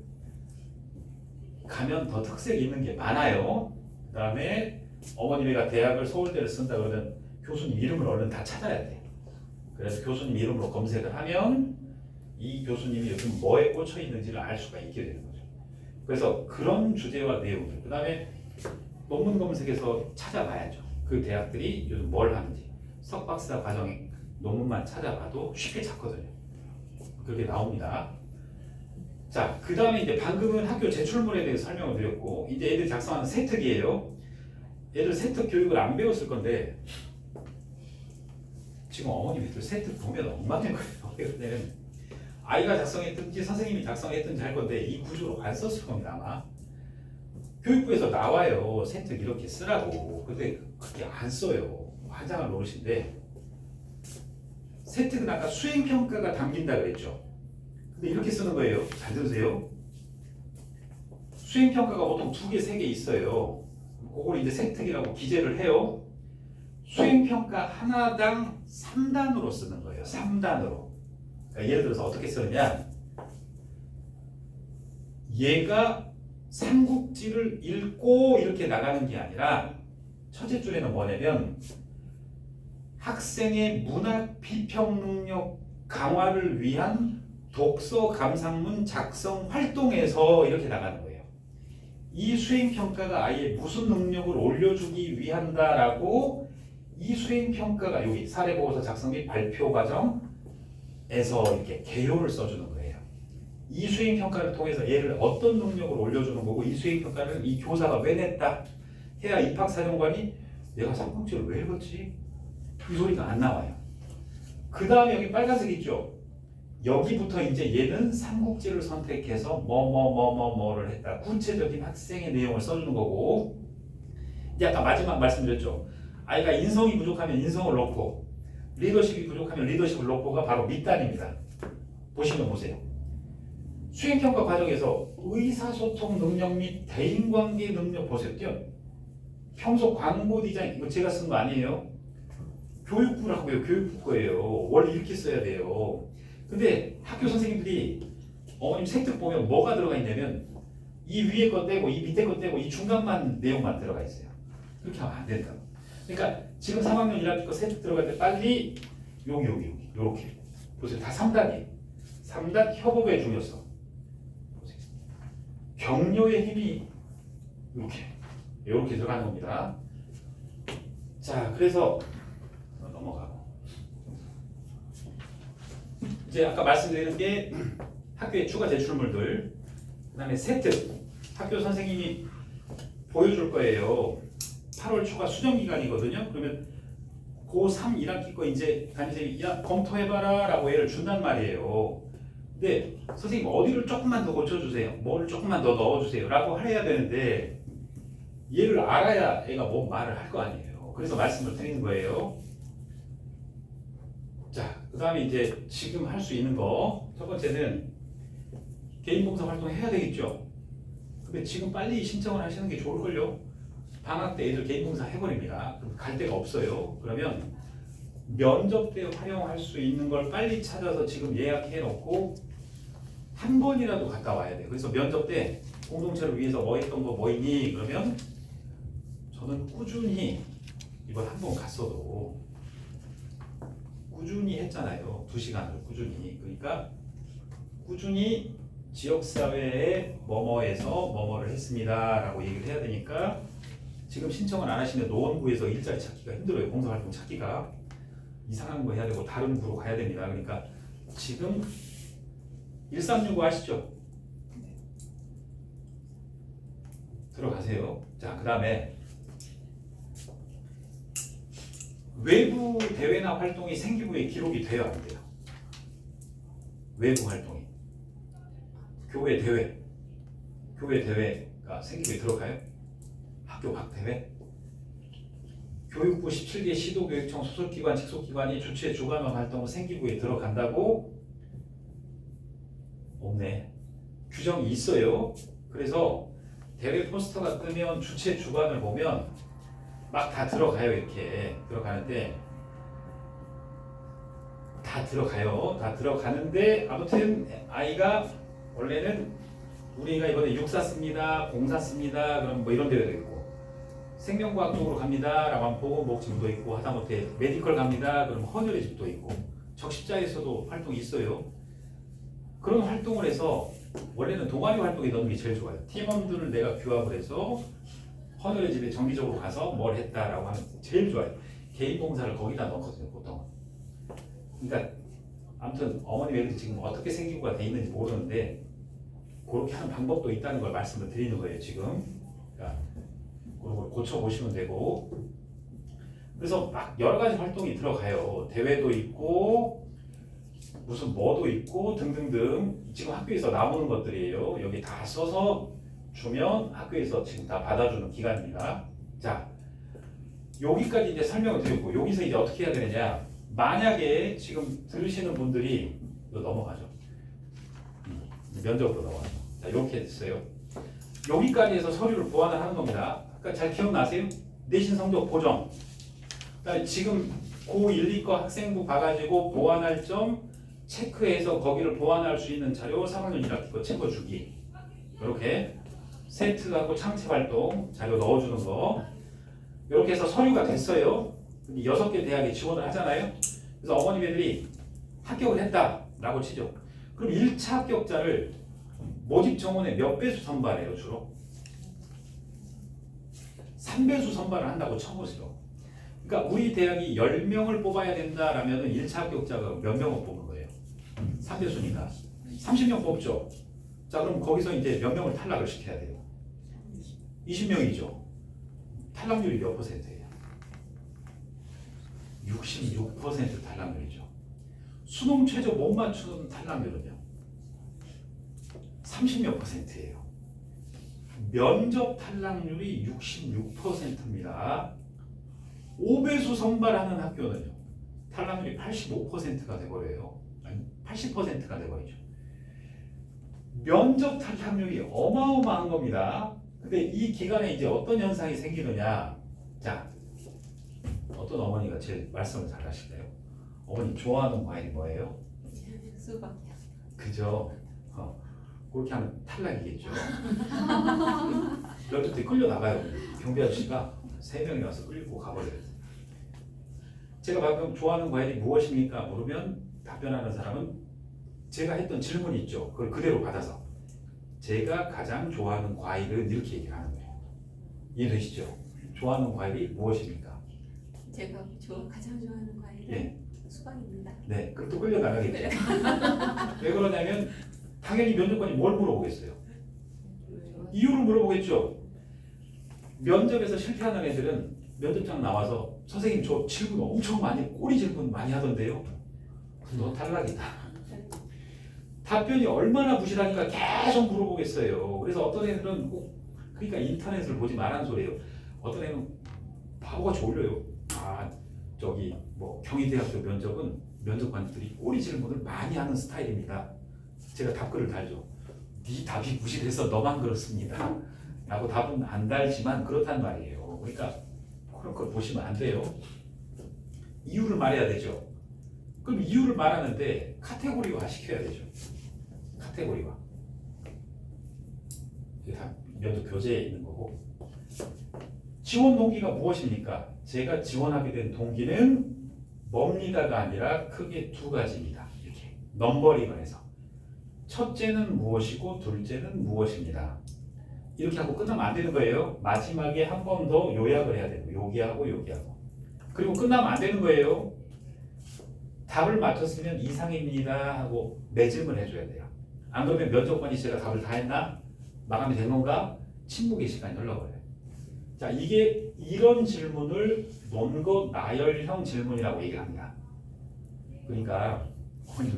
가면 더 특색이 있는 게 많아요. 그 다음에 어머님이가 대학을 서울대를 쓴다 그러면 교수님 이름을 얼른 다 찾아야 돼. 그래서 교수님 이름으로 검색을 하면 이 교수님이 요즘 뭐에 꽂혀 있는지를 알 수가 있게 되는 거죠. 그래서 그런 주제와 내용들, 그 다음에 논문 검색에서 찾아봐야죠. 그 대학들이 요즘 뭘 하는지. 석박사 과정에 논문만 찾아봐도 쉽게 찾거든요. 그렇게 나옵니다. 자, 그 다음에 이제 방금은 학교 제출물에 대해서 설명을 드렸고, 이제 애들 작성하는 세특이에요. 애들 세특 교육을 안 배웠을 건데, 지금 어머님 애들 세특 보면 엉망인 거예요. 그때는 아이가 작성했든지 선생님이 작성했든지 할 건데, 이 구조로 안 썼을 겁니다, 아마. 교육부에서 나와요. 세특 이렇게 쓰라고. 근데 그게 안 써요. 화장을 놓으신데, 세특은 아까 수행평가가 담긴다 그랬죠. 근데 이렇게 쓰는 거예요. 잘 들으세요. 수행평가가 보통 2개, 3개 있어요. 그걸 이제 생특이라고 기재를 해요. 수행평가 하나당 3단으로 쓰는 거예요. 3단으로. 그러니까 예를 들어서 어떻게 쓰느냐. 얘가 삼국지를 읽고 이렇게 나가는 게 아니라 첫째 줄에는 뭐냐면 학생의 문학 비평 능력 강화를 위한 독서 감상문 작성 활동에서 이렇게 나가는 거예요. 이 수행평가가 아예 무슨 능력을 올려주기 위한다라고 이 수행평가가 여기 사례보고서 작성 및 발표 과정에서 이렇게 개요를 써주는 거예요. 이 수행평가를 통해서 얘를 어떤 능력을 올려주는 거고 이 수행평가를 이 교사가 왜 냈다 해야 입학사정관이 내가 삼국지를 왜 읽었지? 이 소리가 안 나와요. 그 다음에 여기 빨간색 있죠? 여기부터 이제 얘는 삼국지를 선택해서 뭐를 했다. 구체적인 학생의 내용을 써주는 거고 이제 아까 마지막 말씀드렸죠. 아이가 인성이 부족하면 인성을 넣고 리더십이 부족하면 리더십을 넣고가 바로 밑단입니다. 보시면 보세요. 수행평가 과정에서 의사소통 능력 및 대인관계 능력 보세요. 평소 광고 디자인 이거 제가 쓴 거 아니에요. 교육부라고요. 교육부 거예요. 원래 이렇게 써야 돼요. 근데 학교 선생님들이 어머님 생특 보면 뭐가 들어가 있냐면 이 위에 거 떼고 이 밑에 거 떼고 이 중간만 내용만 들어가 있어요. 그렇게 하면 안 된다. 그러니까 지금 3학년 1학기 거 생특 들어갈 때 빨리 여기 요렇게 보세요. 다 3단이에요. 3단 협업의 중요성. 보세요. 격려의 힘이 이렇게 들어가는 겁니다. 자, 그래서 넘어가고 이제 아까 말씀드리는 게 학교의 추가 제출물들, 그다음에 세특 학교 선생님이 보여줄 거예요. 8월 초가 수정 기간이거든요. 그러면 고3 1학기 거 이제 담임선생님이 야 검토해봐라라고 얘를 준단 말이에요. 근데 선생님 어디를 조금만 더 고쳐주세요. 뭐를 조금만 더 넣어주세요라고 해야 되는데 얘를 알아야 애가 뭐 말을 할 거 아니에요. 그래서 말씀을 드리는 거예요. 자, 그 다음에 이제 지금 할 수 있는 거 첫 번째는 개인봉사 활동 해야 되겠죠. 근데 지금 빨리 신청을 하시는 게 좋을걸요. 방학 때 애들 개인봉사 해버립니다. 그럼 갈 데가 없어요. 그러면 면접 때 활용할 수 있는 걸 빨리 찾아서 지금 예약해 놓고 한 번이라도 갔다 와야 돼요. 그래서 면접 때 공동체를 위해서 뭐 했던 거 뭐 있니? 그러면 저는 꾸준히 이번 한 번 갔어도 꾸준히 했잖아요. 2시간을 꾸준히. 그러니까 꾸준히 지역사회에 뭐뭐에서 뭐뭐를 했습니다 라고 얘기를 해야 되니까 지금 신청을 안 하시면 노원구에서 일자리 찾기가 힘들어요. 봉사활동 찾기가. 이상한 거 해야 되고 다른 구로 가야 됩니다. 그러니까 지금 1365 아시죠? 들어가세요. 자, 그 다음에 외부 대회나 활동이 생기부에 기록이 돼야 안 돼요. 외부 활동이. 교회 대회가 생기부에 들어가요? 학교 각 대회? 교육부 17개 시도교육청 소속기관, 직속기관이 주최 주관한 활동 생기부에 들어간다고? 없네. 규정이 있어요. 그래서 대회 포스터가 뜨면 주최 주관을 보면 막 다 들어가요. 이렇게 들어가는데 다 들어가는데 아무튼 아이가 원래는 우리가 이번에 육사 씁니다, 공사 씁니다, 그럼 뭐 이런 데도 있고 생명과학 쪽으로 갑니다 라고 하면 보건복지부도 있고 하다못해 메디컬 갑니다 그럼 헌혈의 집도 있고 적십자에서도 활동이 있어요. 그런 활동을 해서 원래는 동아리 활동에 넣는 게 제일 좋아요. 팀원들을 내가 규합을 해서 헌혈의 집에 정기적으로 가서 뭘 했다라고 하면 제일 좋아요. 개인 봉사를 거기다 넣거든요, 보통. 그러니까 아무튼 어머님 애들이 지금 어떻게 생기부가 돼 있는지 모르는데 그렇게 하는 방법도 있다는 걸 말씀을 드리는 거예요, 지금. 그러니까 그런 걸 고쳐보시면 되고. 그래서 막 여러 가지 활동이 들어가요. 대회도 있고 무슨 뭐도 있고 등등등. 지금 학교에서 나오는 것들이에요. 여기 다 써서 주면 학교에서 지금 다 받아주는 기간입니다. 자, 여기까지 이제 설명을 드리고 여기서 이제 어떻게 해야 되느냐. 만약에 지금 들으시는 분들이 이거 넘어가죠. 면접으로 넘어가죠. 자, 이렇게 됐어요. 여기까지 해서 서류를 보완을 하는 겁니다. 그러니까 잘 기억나세요? 내신 성적 보정. 그다음에 지금 고1, 2과 학생부 봐가지고 보완할 점 체크해서 거기를 보완할 수 있는 자료 3학년 1학기 거 챙겨주기. 이렇게 세트하고 창체 활동 자료 넣어주는 거. 이렇게 해서 서류가 됐어요. 근데 6개 대학에 지원을 하잖아요. 그래서 어머님 애들이 합격을 했다라고 치죠. 그럼 1차 합격자를 모집 정원에 몇 배수 선발해요 주로? 3배수 선발을 한다고 쳐보세요. 그러니까 우리 대학이 10명을 뽑아야 된다라면 1차 합격자가 몇 명을 뽑는 거예요? 3배수니까 30명 뽑죠. 자 그럼 거기서 이제 몇 명을 탈락을 시켜야 돼요? 20명이죠. 탈락률이 몇 %예요? 66% 탈락률이죠. 수능 최저 못 맞추는 탈락률은요? 30몇 %예요. 면접 탈락률이 66%입니다. 5배수 선발하는 학교는요. 탈락률이 85%가 돼버려요. 아니 80%가 돼버리죠. 면접 탈락률이 어마어마한 겁니다. 근데 이 기간에 이제 어떤 현상이 생기느냐. 자, 어떤 어머니가 제일 말씀을 잘 하실까요? 어머니 좋아하는 과일이 뭐예요? 수박이요. 그죠? 그렇게 하면 탈락이겠죠. 열두 때 끌려 나가요. 경비 아저씨가 3명이 와서 끌고 가버려요. 제가 방금 좋아하는 과일이 무엇입니까? 물으면 답변하는 사람은 제가 했던 질문이 있죠. 그걸 그대로 받아서 제가 가장 좋아하는 과일은 이렇게 얘기를 하는 거예요. 이해되시죠? 좋아하는 과일이 무엇입니까? 제가 가장 좋아하는 과일은 예. 수박입니다. 네, 그럼 또 끌려 나가겠죠. 왜 그러냐면 당연히 면접관이 뭘 물어보겠어요? 이유를 물어보겠죠. 면접에서 실패하는 애들은 면접장 나와서 선생님 저 질문 엄청 많이 꼬리 질문 많이 하던데요. 너 탈락이다. 답변이 얼마나 부실하니까 계속 물어보겠어요. 그래서 어떤 애들은 꼭 그러니까 인터넷을 보지 말라는 소리예요. 어떤 애는 바보같이 올려요. 아 저기 뭐 경희대학교 면접은 면접관들이 꼬리 질문을 많이 하는 스타일입니다. 제가 답글을 달죠. 네 답이 부실해서 너만 그렇습니다. 라고 답은 안 달지만 그렇단 말이에요. 그러니까 그런 걸 보시면 안 돼요. 이유를 말해야 되죠. 그럼 이유를 말하는데 카테고리화 시켜야 되죠. 카테고리화. 이게 다 면접 교재에 있는 거고. 지원 동기가 무엇입니까? 제가 지원하게 된 동기는 뭡니다가 아니라 크게 2가지입니다. 이렇게 넘버링을 해서 첫째는 무엇이고 둘째는 무엇입니다. 이렇게 하고 끝나면 안 되는 거예요. 마지막에 한 번 더 요약을 해야 되고 여기하고 여기하고 그리고 끝나면 안 되는 거예요. 답을 맞췄으면 이상입니다 하고 매짐을 해줘야 돼요. 안 그러면 면접관이 제가 답을 다 했나? 마감이 된 건가? 침묵의 시간이 흘러버려요. 자, 이게 이런 질문을 논거 나열형 질문이라고 얘기를 합니다. 그러니까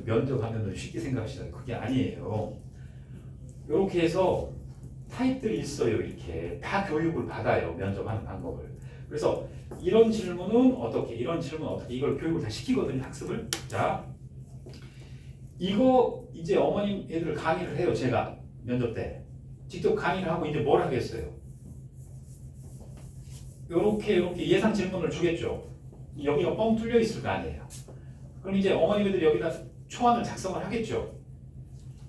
면접하면 쉽게 생각하시잖아요. 그게 아니에요. 이렇게 해서 타입들이 있어요. 이렇게 다 교육을 받아요. 면접하는 방법을. 그래서 이런 질문은 어떻게, 이런 질문은 어떻게, 이걸 교육을 다 시키거든요. 학습을. 자, 이거 이제 어머님 애들 강의를 해요. 제가 면접 때 직접 강의를 하고 이제 뭘 하겠어요? 이렇게 예상 질문을 주겠죠. 여기가 뻥 뚫려 있을 거 아니에요. 그럼 이제 어머님들 여기다 초안을 작성을 하겠죠.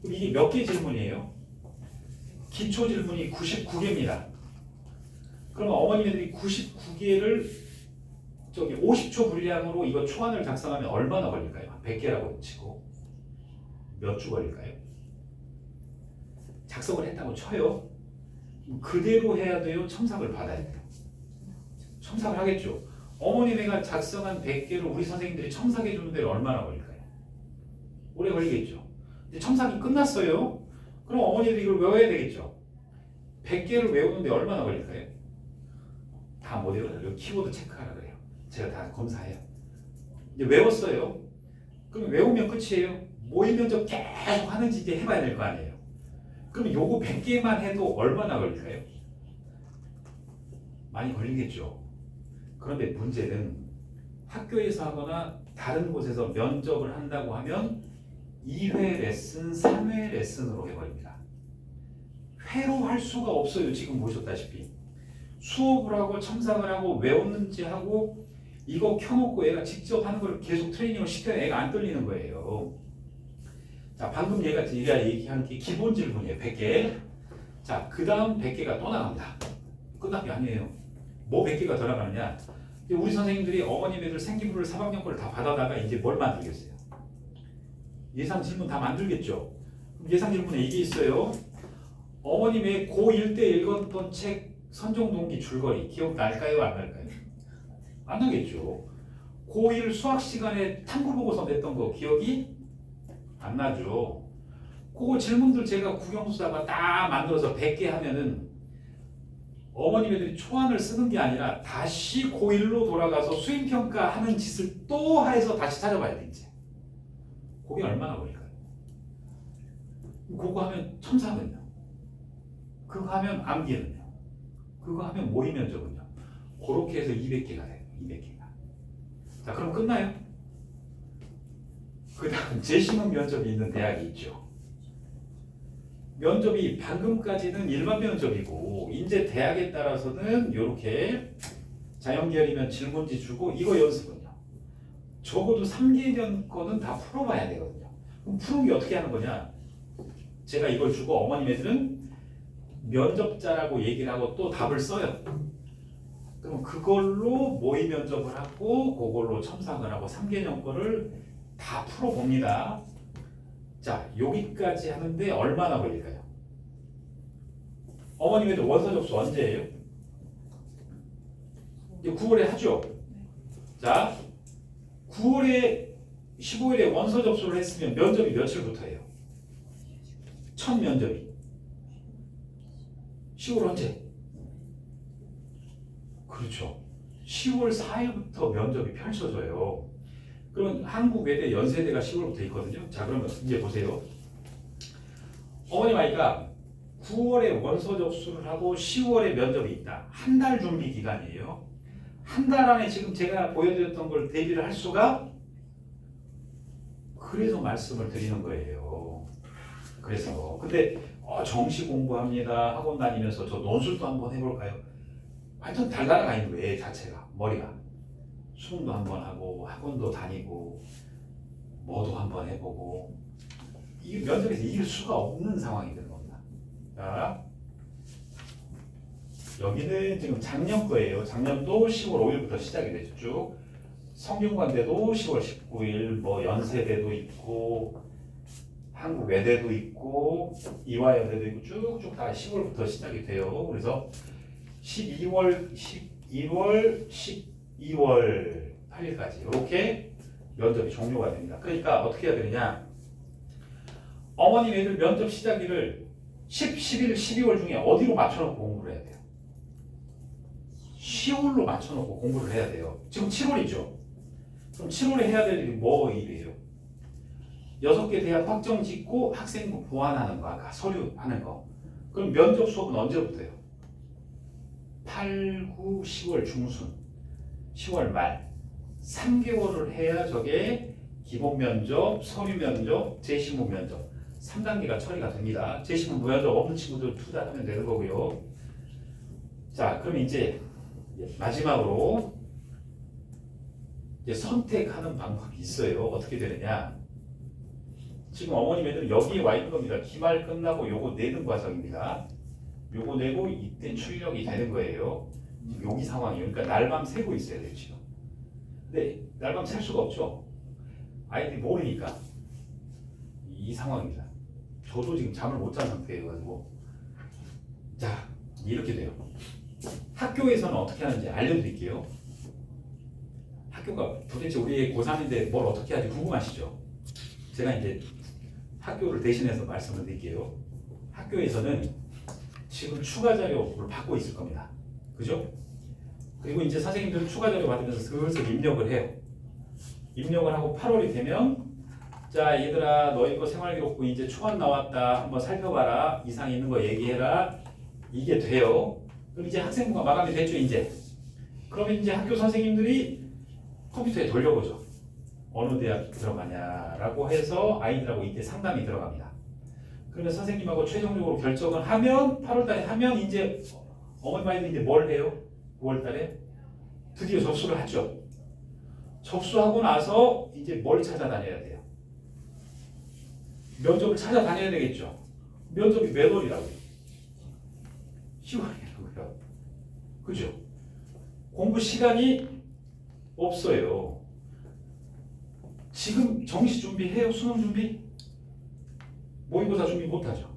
그럼 이게 몇 개 질문이에요? 기초 질문이 99개입니다. 그러면 어머님들이 99개를 저기 50초 분량으로 이거 초안을 작성하면 얼마나 걸릴까요? 100개라고 치고 몇 주 걸릴까요? 작성을 했다고 쳐요. 그대로 해야 돼요? 첨삭을 받아야 돼요? 첨삭을 하겠죠. 어머니네가 작성한 100개를 우리 선생님들이 첨삭해 주는 데는 얼마나 걸릴까요? 오래 걸리겠죠. 이제 첨삭이 끝났어요. 그럼 어머니들이 이걸 외워야 되겠죠. 100개를 외우는데 얼마나 걸릴까요? 다 못 외워요. 키보드 체크하라 그래요. 제가 다 검사해요. 이제 외웠어요. 그럼 외우면 끝이에요. 모의 면접 계속 하는지 이제 해봐야 될 거 아니에요. 그럼 요거 100개만 해도 얼마나 걸릴까요? 많이 걸리겠죠. 그런데 문제는 학교에서 하거나 다른 곳에서 면접을 한다고 하면 2회 레슨, 3회 레슨으로 해버립니다. 회로 할 수가 없어요. 지금 보셨다시피. 수업을 하고 첨삭을 하고 외웠는지 하고 이거 켜놓고 애가 직접 하는 걸 계속 트레이닝을 시켜야 애가 안 떨리는 거예요. 자, 방금 얘가 얘기한 게 기본 질문이에요. 100개. 자, 그 다음 100개가 또 나갑니다. 끝난 게 아니에요. 뭐 100개가 더 나가느냐? 우리 선생님들이 어머님 애들 생기부를 4학년 거를 다 받아다가 이제 뭘 만들겠어요? 예상 질문 다 만들겠죠? 예상 질문에 이게 있어요. 어머님의 고1 때 읽었던 책 선정동기 줄거리 기억날까요? 안 날까요? 안 나겠죠. 고1 수학 시간에 탐구보고서 냈던 거 기억이 안 나죠. 그거 질문들 제가 국영수사가 딱 만들어서 100개 하면은 어머님 애들이 초안을 쓰는 게 아니라 다시 고1로 돌아가서 수행평가하는 짓을 또 해서 다시 찾아봐야 돼 이제. 그게 얼마나 걸릴까요? 그거 하면 첨삭은요? 그거 하면 암기는요? 그거 하면 모의 면접은요? 그렇게 해서 200개가 돼요. 200개가. 자, 그럼 끝나요? 그 다음 재심은 면접이 있는 대학이 있죠. 면접이 방금까지는 일반 면접이고 이제 대학에 따라서는 이렇게 자연계열이면 질문지 주고 이거 연습은요. 적어도 3개년 거는 다 풀어봐야 되거든요. 그럼 푸는 게 어떻게 하는 거냐? 제가 이걸 주고 어머님 애들은 면접자라고 얘기를 하고 또 답을 써요. 그럼 그걸로 모의 면접을 하고 그걸로 첨삭을 하고 3개년 거를 다 풀어봅니다. 자, 여기까지 하는데 얼마나 걸릴까요? 어머님 애들 원서 접수 언제예요? 이제 9월에 하죠? 자, 9월에 15일에 원서 접수를 했으면 면접이 며칠부터 해요? 첫 면접이 10월 언제? 그렇죠. 10월 4일부터 면접이 펼쳐져요. 그럼 한국 외대 연세대가 10월부터 있거든요. 자, 그러면 이제 보세요. 어머님 아이가 9월에 원서 접수를 하고 10월에 면접이 있다. 한 달 준비 기간이에요. 한 달 안에 지금 제가 보여드렸던 걸 대비를 할 수가, 그래서 말씀을 드리는 거예요. 그래서 근데 정시 공부합니다. 학원 다니면서 저 논술도 한번 해볼까요? 완전 달달아가 있는 거예요. 애 자체가, 머리가. 수능도 한번 하고 학원도 다니고 뭐도 한번 해보고 이 면접에서 이길 수가 없는 상황이 되는 겁니다. 자, 여기는 지금 작년 거예요. 작년도 10월 5일부터 시작이 됐죠. 쭉 성균관대도 10월 19일, 뭐 연세대도 있고 한국 외대도 있고 이화여대도 있고 쭉쭉 다 10월부터 시작이 돼요. 그래서 12월, 11월, 12월 8일까지 이렇게 면접이 종료가 됩니다. 그러니까 어떻게 해야 되느냐? 어머님 애들 면접 시작일을 10, 11, 12월 중에 어디로 맞춰놓고 공부를 해야 돼요? 10월로 맞춰놓고 공부를 해야 돼요. 지금 7월이죠? 그럼 7월에 해야 될 일이 뭐 일이에요? 6개 대학 확정 짓고 학생부 보완하는 거, 아까 서류 하는 거. 그럼 면접 수업은 언제부터요? 8, 9, 10월 중순, 10월 말 3개월을 해야 저게 기본 면접, 서류 면접, 재신문 면접 3단계가 처리가 됩니다. 재신문 면접 없는 친구들 투자하면 되는 거고요. 자, 그럼 이제 마지막으로 이제 선택하는 방법이 있어요. 어떻게 되느냐? 지금 어머님 애들은 여기에 와 있는 겁니다. 기말 끝나고 요거 내는 과정입니다. 요거 내고 이때 출력이 되는 거예요. 지금 여기 상황이에요. 그러니까 날밤 새고 있어야 돼요, 지금. 근데 날밤 셀 수가 없죠. 아이들이 모르니까. 이 상황입니다. 저도 지금 잠을 못 잔 상태예요. 가지고 자, 이렇게 돼요. 학교에서는 어떻게 하는지 알려드릴게요. 학교가 도대체 우리 애 고3인데 뭘 어떻게 하지 궁금하시죠? 제가 이제 학교를 대신해서 말씀을 드릴게요. 학교에서는 지금 추가 자료를 받고 있을 겁니다. 그죠? 그리고 이제 선생님들은 추가 자료 받으면서 슬슬 입력을 해요. 입력을 하고 8월이 되면 자, 얘들아 너희 거 생활기록부 이제 초안 나왔다. 한번 살펴봐라. 이상 있는 거 얘기해라. 이게 돼요. 그럼 이제 학생부가 마감이 됐죠, 이제. 그러면 이제 학교 선생님들이 컴퓨터에 돌려보죠. 어느 대학 들어가냐라고 해서 아이들하고 이때 상담이 들어갑니다. 그러면 선생님하고 최종적으로 결정을 하면 8월 달에 하면 이제 어머니 마이도 이제 뭘 해요? 9월달에 드디어 접수를 하죠. 접수하고 나서 이제 뭘 찾아다녀야 돼요? 면접을 찾아다녀야 되겠죠. 면접이 몇 월이라고요? 10월이라고요. 그죠? 공부 시간이 없어요. 지금 정시 준비해요? 수능 준비? 모의고사 준비 못하죠.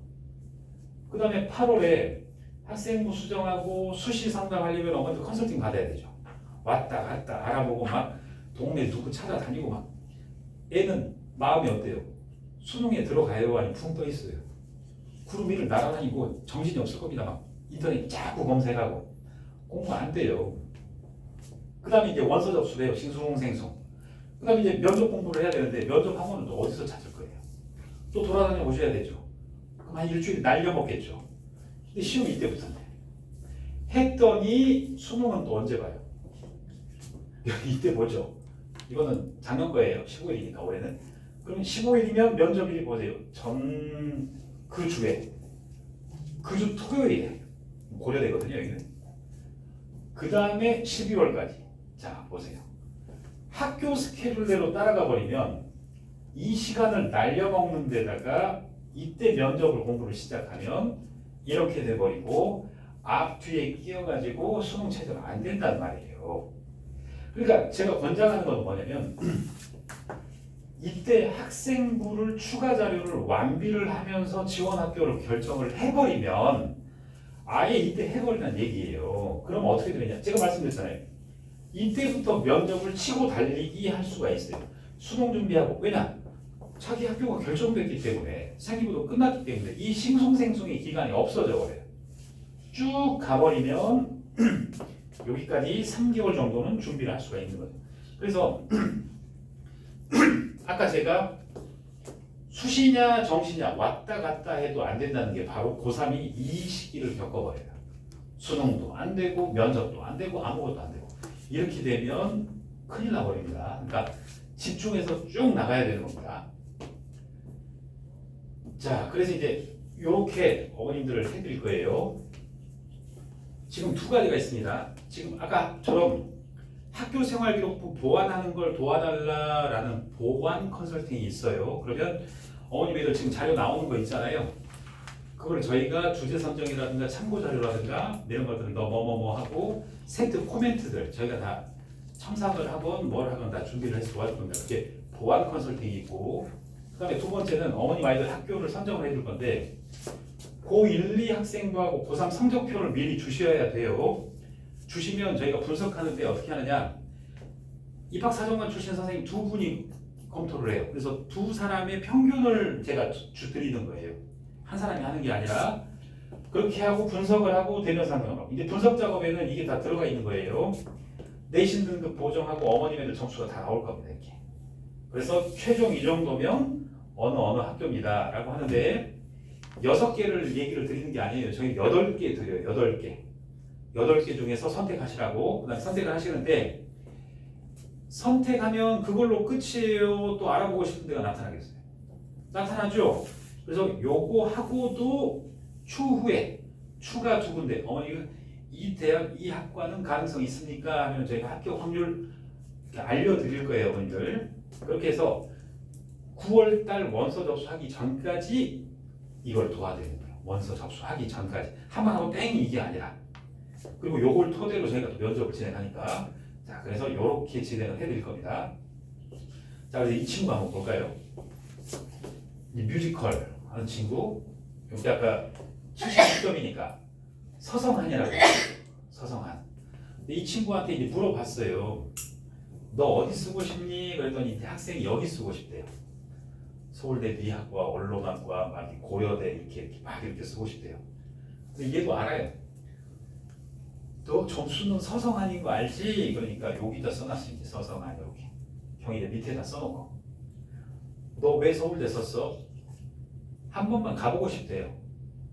그 다음에 8월에 학생부 수정하고 수시 상담하려면 어머니도 컨설팅 받아야 되죠. 왔다 갔다 알아보고 막 동네 누구 찾아다니고 막. 애는 마음이 어때요? 수능에 들어가요? 아니면 붕 떠 있어요? 구름 위를 날아다니고 정신이 없을 겁니다. 막 인터넷 자꾸 검색하고 공부 안 돼요. 그 다음에 이제 원서 접수를 해요. 싱숭생숭. 그 다음에 이제 면접 공부를 해야 되는데 면접 학원은 또 어디서 찾을 거예요? 또 돌아다녀 보셔야 되죠. 그럼 한 일주일 날려먹겠죠. 근데 시험이 이때부터인데. 했더니 수능은 또 언제 봐요? 이때 보죠. 이거는 작년 거예요. 15일이니까 올해는. 그럼 15일이면 면접일이 보세요. 그 주에. 그 주 토요일에 고려되거든요. 여기는. 그 다음에 12월까지. 자 보세요. 학교 스케줄대로 따라가 버리면 이 시간을 날려먹는 데다가 이때 면접을 공부를 시작하면 이렇게 돼버리고 앞뒤에 끼어가지고 수능 체제가 안 된단 말이에요. 그러니까 제가 권장하는 건 뭐냐면 이때 학생부를 추가 자료를 완비를 하면서 지원 학교를 결정을 해버리면 아예 이때 해버린다는 얘기예요. 그럼 어떻게 되느냐? 제가 말씀드렸잖아요. 이때부터 면접을 치고 달리기 할 수가 있어요. 수능 준비하고. 왜냐? 자기 학교가 결정됐기 때문에 생기부도 끝났기 때문에 이 싱숭생숭의 기간이 없어져 버려요. 쭉 가버리면 여기까지 3개월 정도는 준비를 할 수가 있는 거죠. 그래서 아까 제가 수시냐 정시냐 왔다 갔다 해도 안 된다는 게 바로 고3이 이 시기를 겪어버려요. 수능도 안 되고 면접도 안 되고 아무것도 안 되고 이렇게 되면 큰일 나버립니다. 그러니까 집중해서 쭉 나가야 되는 겁니다. 자, 그래서 이제 이렇게 어머님들을 해드릴 거예요. 지금 두 가지가 있습니다. 지금 아까처럼 학교생활기록부 보완하는 걸 도와달라라는 보완 컨설팅이 있어요. 그러면 어머님 애들 지금 자료 나오는 거 있잖아요. 그걸 저희가 주제 선정이라든가 참고 자료라든가 이런 것들을 뭐뭐뭐 하고 생트 코멘트들 저희가 다 첨삭을 하건 뭘 하건 다 준비를 해서 도와줄 겁니다. 그게 보완 컨설팅이 있고 그 다음에 두 번째는 어머님 아이들 학교를 선정을 해줄 건데 고1, 2 학생부하고 고3 성적표를 미리 주셔야 돼요. 주시면 저희가 분석하는데 어떻게 하느냐 입학사정관 출신 선생님 두 분이 검토를 해요. 그래서 두 사람의 평균을 제가 드리는 거예요. 한 사람이 하는 게 아니라 그렇게 하고 분석을 하고 대면 상담을 하고 이제 분석 작업에는 이게 다 들어가 있는 거예요. 내신 등급 보정하고 어머님 애들 점수가 다 나올 겁니다. 이렇게. 그래서 최종 이 정도면 어느 학교입니다 라고 하는데 6개를 얘기를 드리는 게 아니에요. 저희 8개 드려요. 8개. 8개 중에서 선택하시라고. 그 다음에 선택을 하시는데 선택하면 그걸로 끝이에요. 또 알아보고 싶은 데가 나타나겠어요. 나타나죠? 그래서 요거 하고도 추후에 추가 두 군데 어머니가 이 대학 이 학과는 가능성이 있습니까? 하면 저희가 합격 확률 알려드릴 거예요. 어머니들. 그렇게 해서 9월달 원서 접수하기 전까지 이걸 도와드리는 거예요. 원서 접수하기 전까지. 한번 하고 땡이 이게 아니라. 그리고 요걸 토대로 저희가 또 면접을 진행하니까 자 그래서 요렇게 진행을 해드릴 겁니다. 자 그래서 이 친구 한번 볼까요? 이 뮤지컬 하는 친구 여기 아까 70점이니까 서성한이라고 해요. 서성한. 근데 이 친구한테 이제 물어봤어요. 너 어디 쓰고 싶니? 그랬더니 학생이 여기 쓰고 싶대요. 서울대 미학과 언론학과 막 고려대 이렇게 막 이렇게 쓰고 싶대요. 근데 얘도 알아요. 너 점수는 서성한인 거 알지? 그러니까 여기다 써놨어. 이제 서성한 이렇게 형이 밑에다 써놓고 너 왜 서울대 썼어? 한 번만 가보고 싶대요.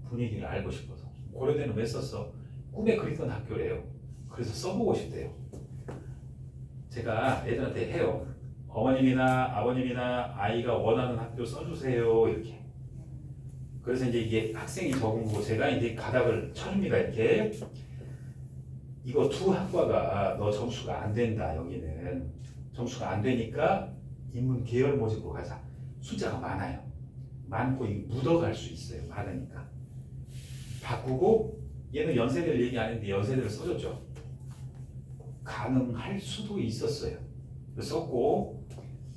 분위기를 알고 싶어서. 고려대는 왜 썼어? 꿈에 그리던 학교래요. 그래서 써보고 싶대요. 제가 애들한테 해요. 어머님이나 아버님이나 아이가 원하는 학교 써주세요. 이렇게. 그래서 이제 이게 학생이 적은 거 제가 이제 가닥을 쳐줍니다. 이렇게. 이거 두 학과가 너 점수가 안 된다. 여기는 점수가 안 되니까 인문 계열 모집으로 가자. 숫자가 많아요. 많고 이 묻어갈 수 있어요. 많으니까. 바꾸고 얘는 연세대를 얘기 안 했는데 연세대를 써줬죠. 가능할 수도 있었어요. 썼고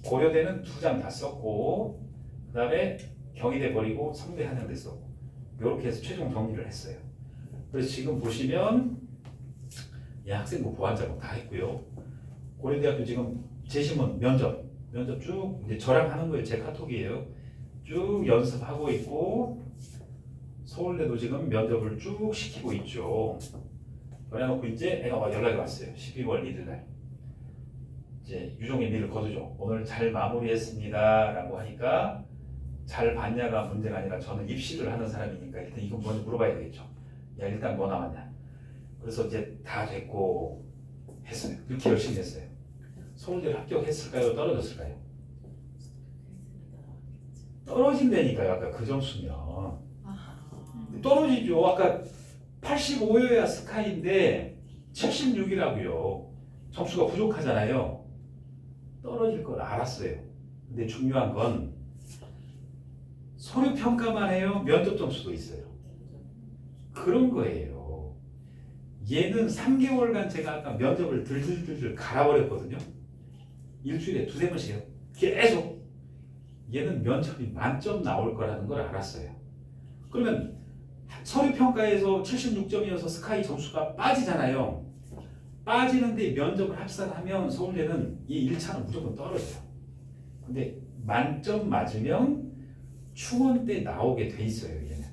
고려대는 2장 다 썼고 그 다음에 경희대 버리고 성대 한양대 썼고 이렇게 해서 최종 정리를 했어요. 그래서 지금 보시면 학생부 보완자고 다 했고요. 고려대학교 지금 재심은 면접 쭉 이제 저랑 하는 거예요. 제 카톡이에요. 쭉 연습하고 있고 서울대도 지금 면접을 쭉 시키고 있죠. 그래놓고 이제 애가 연락이 왔어요. 12월 1일 날 이제 유종의 미를 거두죠. 오늘 잘 마무리했습니다라고 하니까 잘 봤냐가 문제가 아니라 저는 입시를 하는 사람이니까 일단 이거 먼저 물어봐야 되겠죠. 야 일단 뭐 나왔냐. 그래서 이제 다 됐고 했어요. 그렇게 열심히 했어요. 서울대를 합격했을까요? 떨어졌을까요? 떨어진다니까요. 아까 그 점수면 떨어지죠. 아까 85여야 스카이인데 76이라고요. 점수가 부족하잖아요. 떨어질 걸 알았어요. 근데 중요한 건 서류 평가만 해요. 면접 점수도 있어요. 그런 거예요. 얘는 3개월간 제가 아까 면접을 들들들들 갈아버렸거든요. 일주일에 2-3번씩 해요. 계속. 얘는 면접이 만점 나올 거라는 걸 알았어요. 그러면 서류 평가에서 76점이어서 스카이 점수가 빠지잖아요. 빠지는데 면접을 합산하면 서울대는 이 1차는 무조건 떨어져요. 근데 만점 맞으면 충원대 나오게 돼 있어요. 얘는.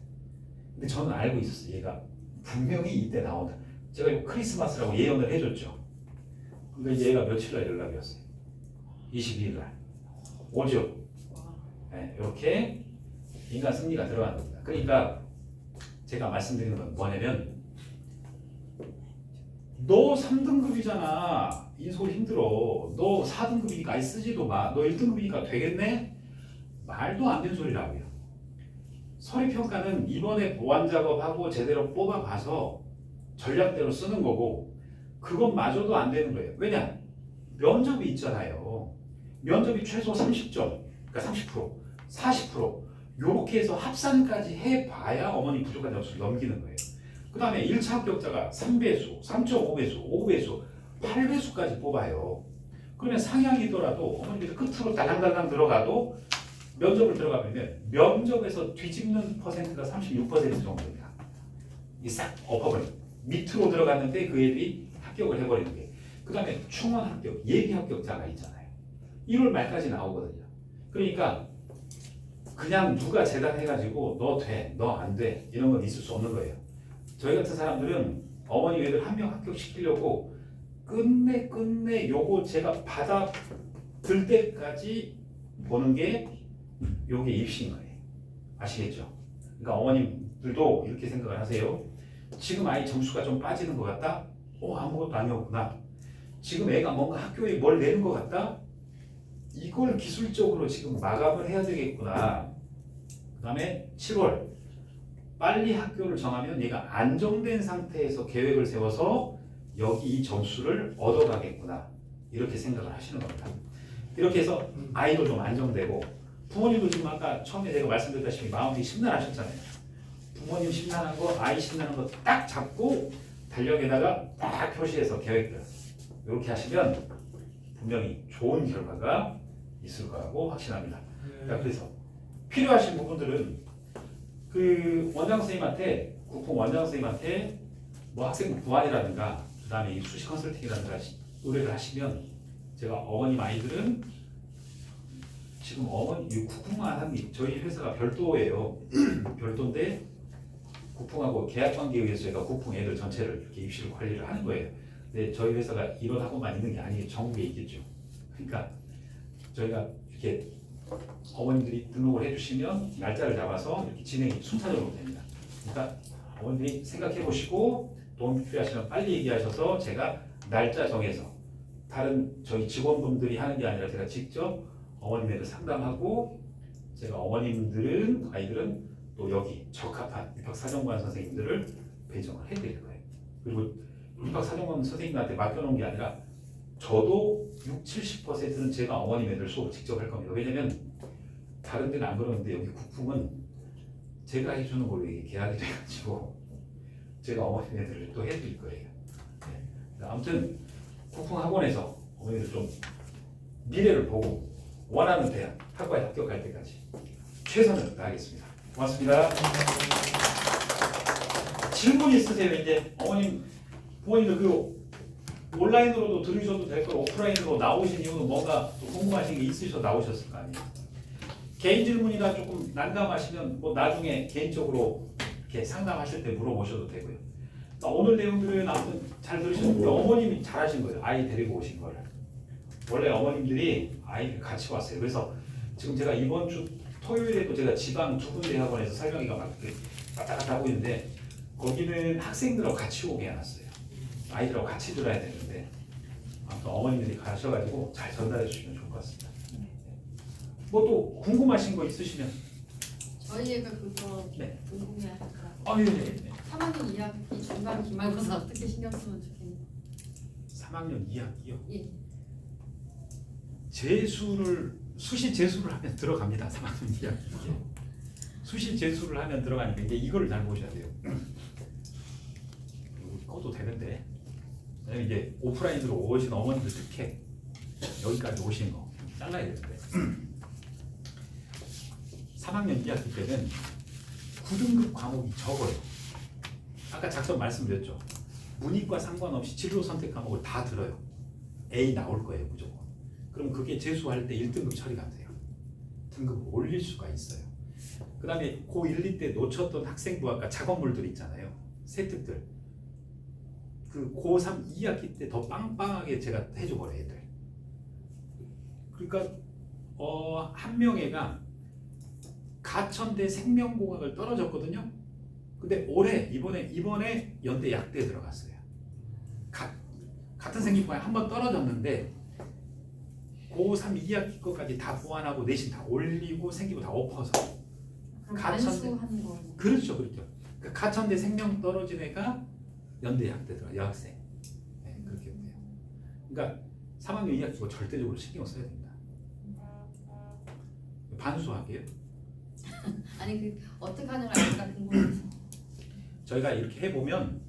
근데 저는 알고 있었어요. 얘가 분명히 이때 나온다. 제가 이거 크리스마스라고 예언을 해줬죠. 그러니까 이제 얘가 며칠 날 연락이 왔어요. 22일 날. 오죠. 네, 이렇게 인간 승리가 들어가는 겁니다. 그러니까 제가 말씀드리는 건 뭐냐면 너 3등급이잖아. 인솔 힘들어. 너 4등급이니까 아예 쓰지도 마. 너 1등급이니까 되겠네? 말도 안 되는 소리라고요. 서류평가는 이번에 보완 작업하고 제대로 뽑아가서 전략대로 쓰는 거고 그것마저도 안 되는 거예요. 왜냐? 면접이 있잖아요. 면접이 최소 30점, 그러니까 30%, 40% 요렇게 해서 합산까지 해봐야 어머니 부족한 점수를 넘기는 거예요. 그 다음에 1차 합격자가 3배수, 3.5배수, 5배수, 8배수까지 뽑아요. 그러면 상향이더라도 어머니께서 끝으로 달랑달랑 들어가도 면접을 들어가면 면접에서 뒤집는 퍼센트가 36% 정도입니다. 이 싹 엎어버려. 밑으로 들어갔는데 그 애들이 합격을 해버리는 게. 그 다음에 충원 합격, 예비 합격자가 있잖아요. 1월 말까지 나오거든요. 그러니까 그냥 누가 재단해가지고 너 돼, 너 안 돼 이런 건 있을 수 없는 거예요. 저희 같은 사람들은 어머니 애들 한 명 합격시키려고 끝내 요거 제가 받아들 때까지 보는 게 요게 입시인 거예요. 아시겠죠? 그러니까 어머님들도 이렇게 생각을 하세요. 지금 아이 점수가 좀 빠지는 것 같다? 아무것도 아니었구나. 지금 애가 뭔가 학교에 뭘 내는 것 같다? 이걸 기술적으로 지금 마감을 해야 되겠구나. 그 다음에 7월 빨리 학교를 정하면 얘가 안정된 상태에서 계획을 세워서 여기 이 점수를 얻어가겠구나. 이렇게 생각을 하시는 겁니다. 이렇게 해서 아이도 좀 안정되고 부모님도 지금 아까 처음에 제가 말씀드렸다시피 마음이 심란하셨잖아요. 부모님 심란한 거, 아이 심란한 거 딱 잡고 달력에다가 딱 표시해서 계획을 이렇게 하시면 분명히 좋은 결과가 있을 거라고 확신합니다. 그래서 필요하신 부분들은 그 원장 선생님한테 국뽕 원장 선생님한테 뭐 학생부 보완이라든가 그 다음에 수시 컨설팅이라든가 의뢰를 하시면 제가 어머님 아이들은 지금 어머니 국뽕만 하는 저희 회사가 별도예요. 별도인데 국뽕하고 계약관계에 의해서 저희가 국뽕 애들 전체를 이렇게 입시를 관리를 하는 거예요. 근데 저희 회사가 이런 학원만 있는 게 아니에요. 전국에 있겠죠. 그러니까 저희가 이렇게 어머님들이 등록을 해주시면 날짜를 잡아서 이렇게 진행이 순차적으로 됩니다. 그러니까 어머님들이 생각해 보시고 도움 필요하시면 빨리 얘기하셔서 제가 날짜 정해서 다른 저희 직원분들이 하는 게 아니라 제가 직접 어머님에게 상담하고 제가 어머님들은 아이들은 또 여기 적합한 입학사정관 선생님들을 배정을 해드릴 거예요. 그리고 입학 사정관 선생님한테 맡겨놓은 게 아니라 저도 60-70%는 제가 어머님 애들 수업을 직접 할 겁니다. 왜냐면 다른 데는 안 그러는데 여기 국풍은 제가 해주는 걸로 이게 계약이 돼가지고 제가 어머님 애들을 또 해드릴 거예요. 네. 아무튼 국풍 학원에서 어머니들 좀 미래를 보고 원하는 대학 학과에 합격할 때까지 최선을 다하겠습니다. 고맙습니다. 질문 있으세요? 이제 어머님 부모님들 그 온라인으로도 들으셔도 될 걸 오프라인으로 나오신 이유는 뭔가 또 궁금하신 게 있으셔서 나오셨을 거 아니에요. 개인 질문이나 조금 난감하시면 뭐 나중에 개인적으로 이렇게 상담하실 때 물어보셔도 되고요. 그러니까 오늘 내용들은 아무튼 잘 들으셨는데 어머님이 잘하신 거예요. 아이 데리고 오신 거를. 원래 어머님들이 아이를 같이 왔어요. 그래서 지금 제가 이번 주 토요일에도 제가 지방 두 군데 학원에서 설명회가 막 이렇게 왔다 갔다 하고 있는데 거기는 학생들하고 같이 오게 해놨어요. 아이들하고 같이 들어야 되는데 아무튼 어머님들이 가셔가지고 잘 전달해 주시면 좋을 것 같습니다. 뭐 또 궁금하신 거 있으시면 저희 애가 그거 네. 궁금해하더라고요. 네, 네. 3학년 2학기 중간 기말고사 어떻게 신경 쓰면 좋겠나요? 3학년 2학기요. 예. 재수를 수시 재수를 하면 들어갑니다. 3학년 2학기. 수시 재수를 하면 들어가니까 이제 이거를 잘 보셔야 돼요. 꺼도 되는데 왜냐면 이제 오프라인으로 오신 어머니들 특혜 여기까지 오신 거 잘라야 되는데 3학년 2학기 때는 9등급 과목이 적어요. 아까 작성 말씀드렸죠. 문이과 상관없이 진로 선택 과목을 다 들어요. A 나올 거예요 무조건. 그럼 그게 재수할 때 1등급 처리가 돼요. 등급을 올릴 수가 있어요. 그 다음에 고1, 2때 놓쳤던 학생부 아까 작업물들 있잖아요. 세특들. 그 고3 2학기 때 더 빵빵하게 제가 해줘버려요 애들. 그러니까 한 명애가 가천대 생명공학을 떨어졌거든요. 근데 올해 이번에 연대 약대 들어갔어요. 같은 생기과에 한 번 떨어졌는데 고3 2학기 거까지 다 보완하고 내신 다 올리고 생기부 다 엎어서 간수하는 거. 그렇죠. 그러니까 가천대 생명 떨어진 애가 연대 약대 들어가 여학생. 네, 그렇게 돼요. 그러니까 3학년 2학기 거 절대적으로 신경 써야 됩니다. 반수하게요. 아니 그 어떻게 하는 아이가 궁금해서. 저희가 이렇게 해보면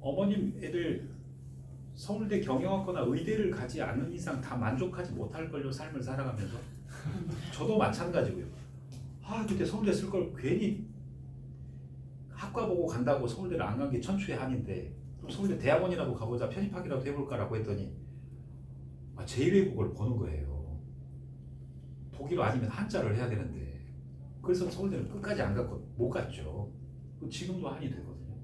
어머님 애들 서울대 경영학과나 의대를 가지 않는 이상 다 만족하지 못할 걸요. 삶을 살아가면서 저도 마찬가지고요. 그때 서울대 쓸 걸 괜히 학과 보고 간다고 서울대를 안 간 게 천추의 한인데 그럼 서울대 대학원이라도 가보자 편입학이라도 해볼까라고 했더니 제1외국어를 보는 거예요. 독일어 아니면 한자를 해야 되는데 그래서 서울대를 끝까지 안 갔고 못 갔죠. 지금도 한이 되거든요.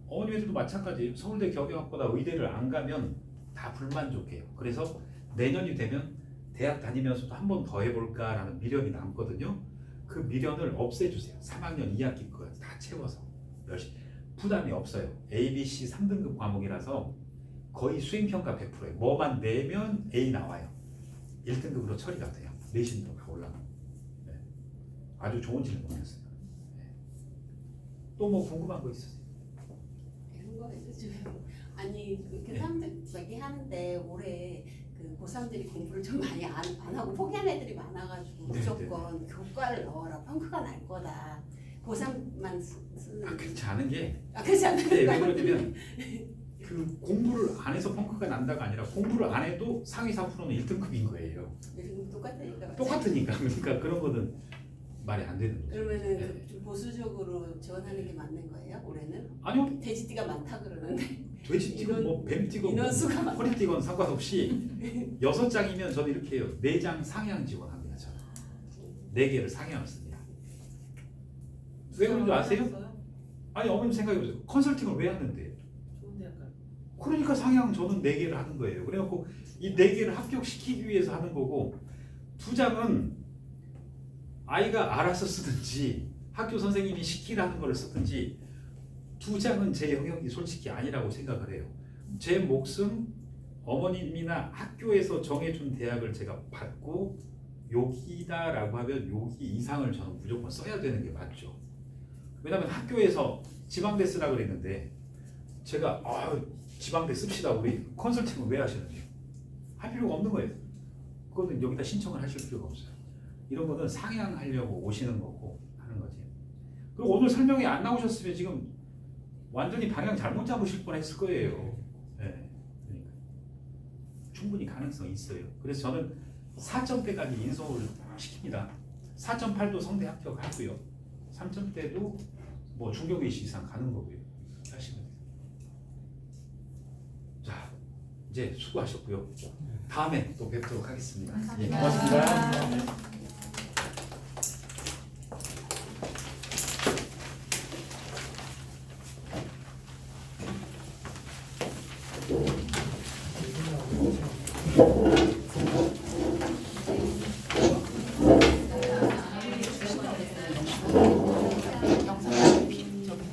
어머님들도 마찬가지. 서울대 경영학과나 의대를 안 가면 다 불만족해요. 그래서 내년이 되면 대학 다니면서도 한 번 더 해볼까라는 미련이 남거든요. 그 미련을 없애주세요. 3학년 2학기 거 다 채워서 열심히. 부담이 없어요. A, B, C 3등급 과목이라서 거의 수행평가 100%예요. 뭐만 내면 A 나와요. 1등급으로 처리가 돼요. 내신도 다 올라가고. 네. 아주 좋은 질문이었어요. 네. 또 뭐 궁금한 거 있으세요? 이런 거 해주세요. 아니 그렇게 네. 사람들 얘기하는데 올해 그 고3들이 공부를 좀 많이 안 하고 포기한 애들이 많아가지고 네, 무조건 교과를 넣어라. 펑크가 날 거다. 고3만 쓰는. 그렇지 않은 게 그렇지 않나요? 네, 왜 그러냐면 그 공부를 안 해서 펑크가 난다가 아니라 공부를 안 해도 상위 4%는 1등급인 거예요. 똑같으니까. 똑같으니까. 그러니까 그런 거는 말이 안 되는 거죠. 그러면은 네. 좀 보수적으로 지원하는 게 맞는 거예요? 올해는? 아니요. 돼지띠가 많다 그러는데 돼지띠건 뭐 뱀띠건 인원수가 뭐 많다. 허리띠건 상관없이 6장이면 저는 이렇게 해요. 4장 상향 지원합니다. 저는 4개를 상향을 씁니다. 왜 그런지 아세요? 아니 어머님 생각해보세요. 컨설팅을 왜 하는데? 좋은데 약간. 그러니까 상향 저는 4개를 하는 거예요. 그래갖고 이 4개를 합격시키기 위해서 하는 거고 2장은 아이가 알아서 쓰든지 학교 선생님이 시키라는 걸 쓰든지 2장은 제 영역이 솔직히 아니라고 생각을 해요. 제 몫은 어머님이나 학교에서 정해준 대학을 제가 받고 여기다라고 하면 여기 이상을 저는 무조건 써야 되는 게 맞죠. 왜냐하면 학교에서 지방대 쓰라 그랬는데 제가 지방대 씁시다 우리 컨설팅은 왜 하시는지 할 필요가 없는 거예요. 그거는 여기다 신청을 하실 필요가 없어요. 이런 거는 상향하려고 오시는 거고 하는 거지. 그리고 오늘 설명이 안 나오셨으면 지금 완전히 방향 잘못 잡으실 뻔했을 거예요. 네. 그러니까 충분히 가능성이 있어요. 그래서 저는 4점대까지 인서울 시킵니다. 4.8도 성대 합격하고요. 3점대도 뭐 중경외시 이상 가는 거고요. 하시면 돼요. 자, 이제 수고하셨고요. 다음에 또 뵙도록 하겠습니다. 예, 고맙습니다.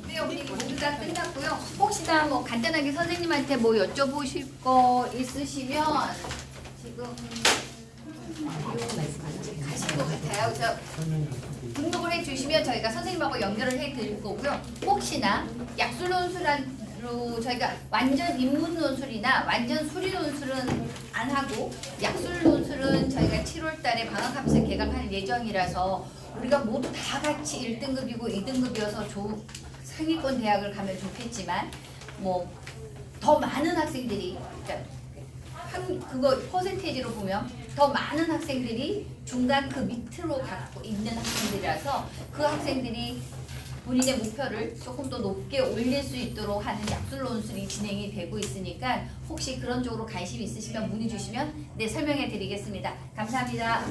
네, 우리 모두 다 끝났고요. 혹시나 뭐 간단하게 선생님한테 뭐 여쭤보실 거 있으시면 지금 가실 것 같아요. 그래서 등록을 해주시면 저희가 선생님하고 연결을 해드릴 거고요. 혹시나 약술 논술로 저희가 완전 입문 논술이나 완전 수리 논술은 안 하고 약술 논술은 저희가 7월달에 방학하면서 개강할 예정이라서 우리가 모두 다 같이 1등급이고 2등급이어서 상위권 대학을 가면 좋겠지만 뭐 더 많은 학생들이 그러니까 그거 퍼센테이지로 보면 더 많은 학생들이 중간 그 밑으로 갖고 있는 학생들이라서 그 학생들이 본인의 목표를 조금 더 높게 올릴 수 있도록 하는 약술 논술이 진행이 되고 있으니까 혹시 그런 쪽으로 관심 있으시면 문의 주시면 네 설명해 드리겠습니다. 감사합니다.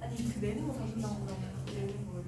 아니 그 내는 거 가진다고 그러면 내는 거를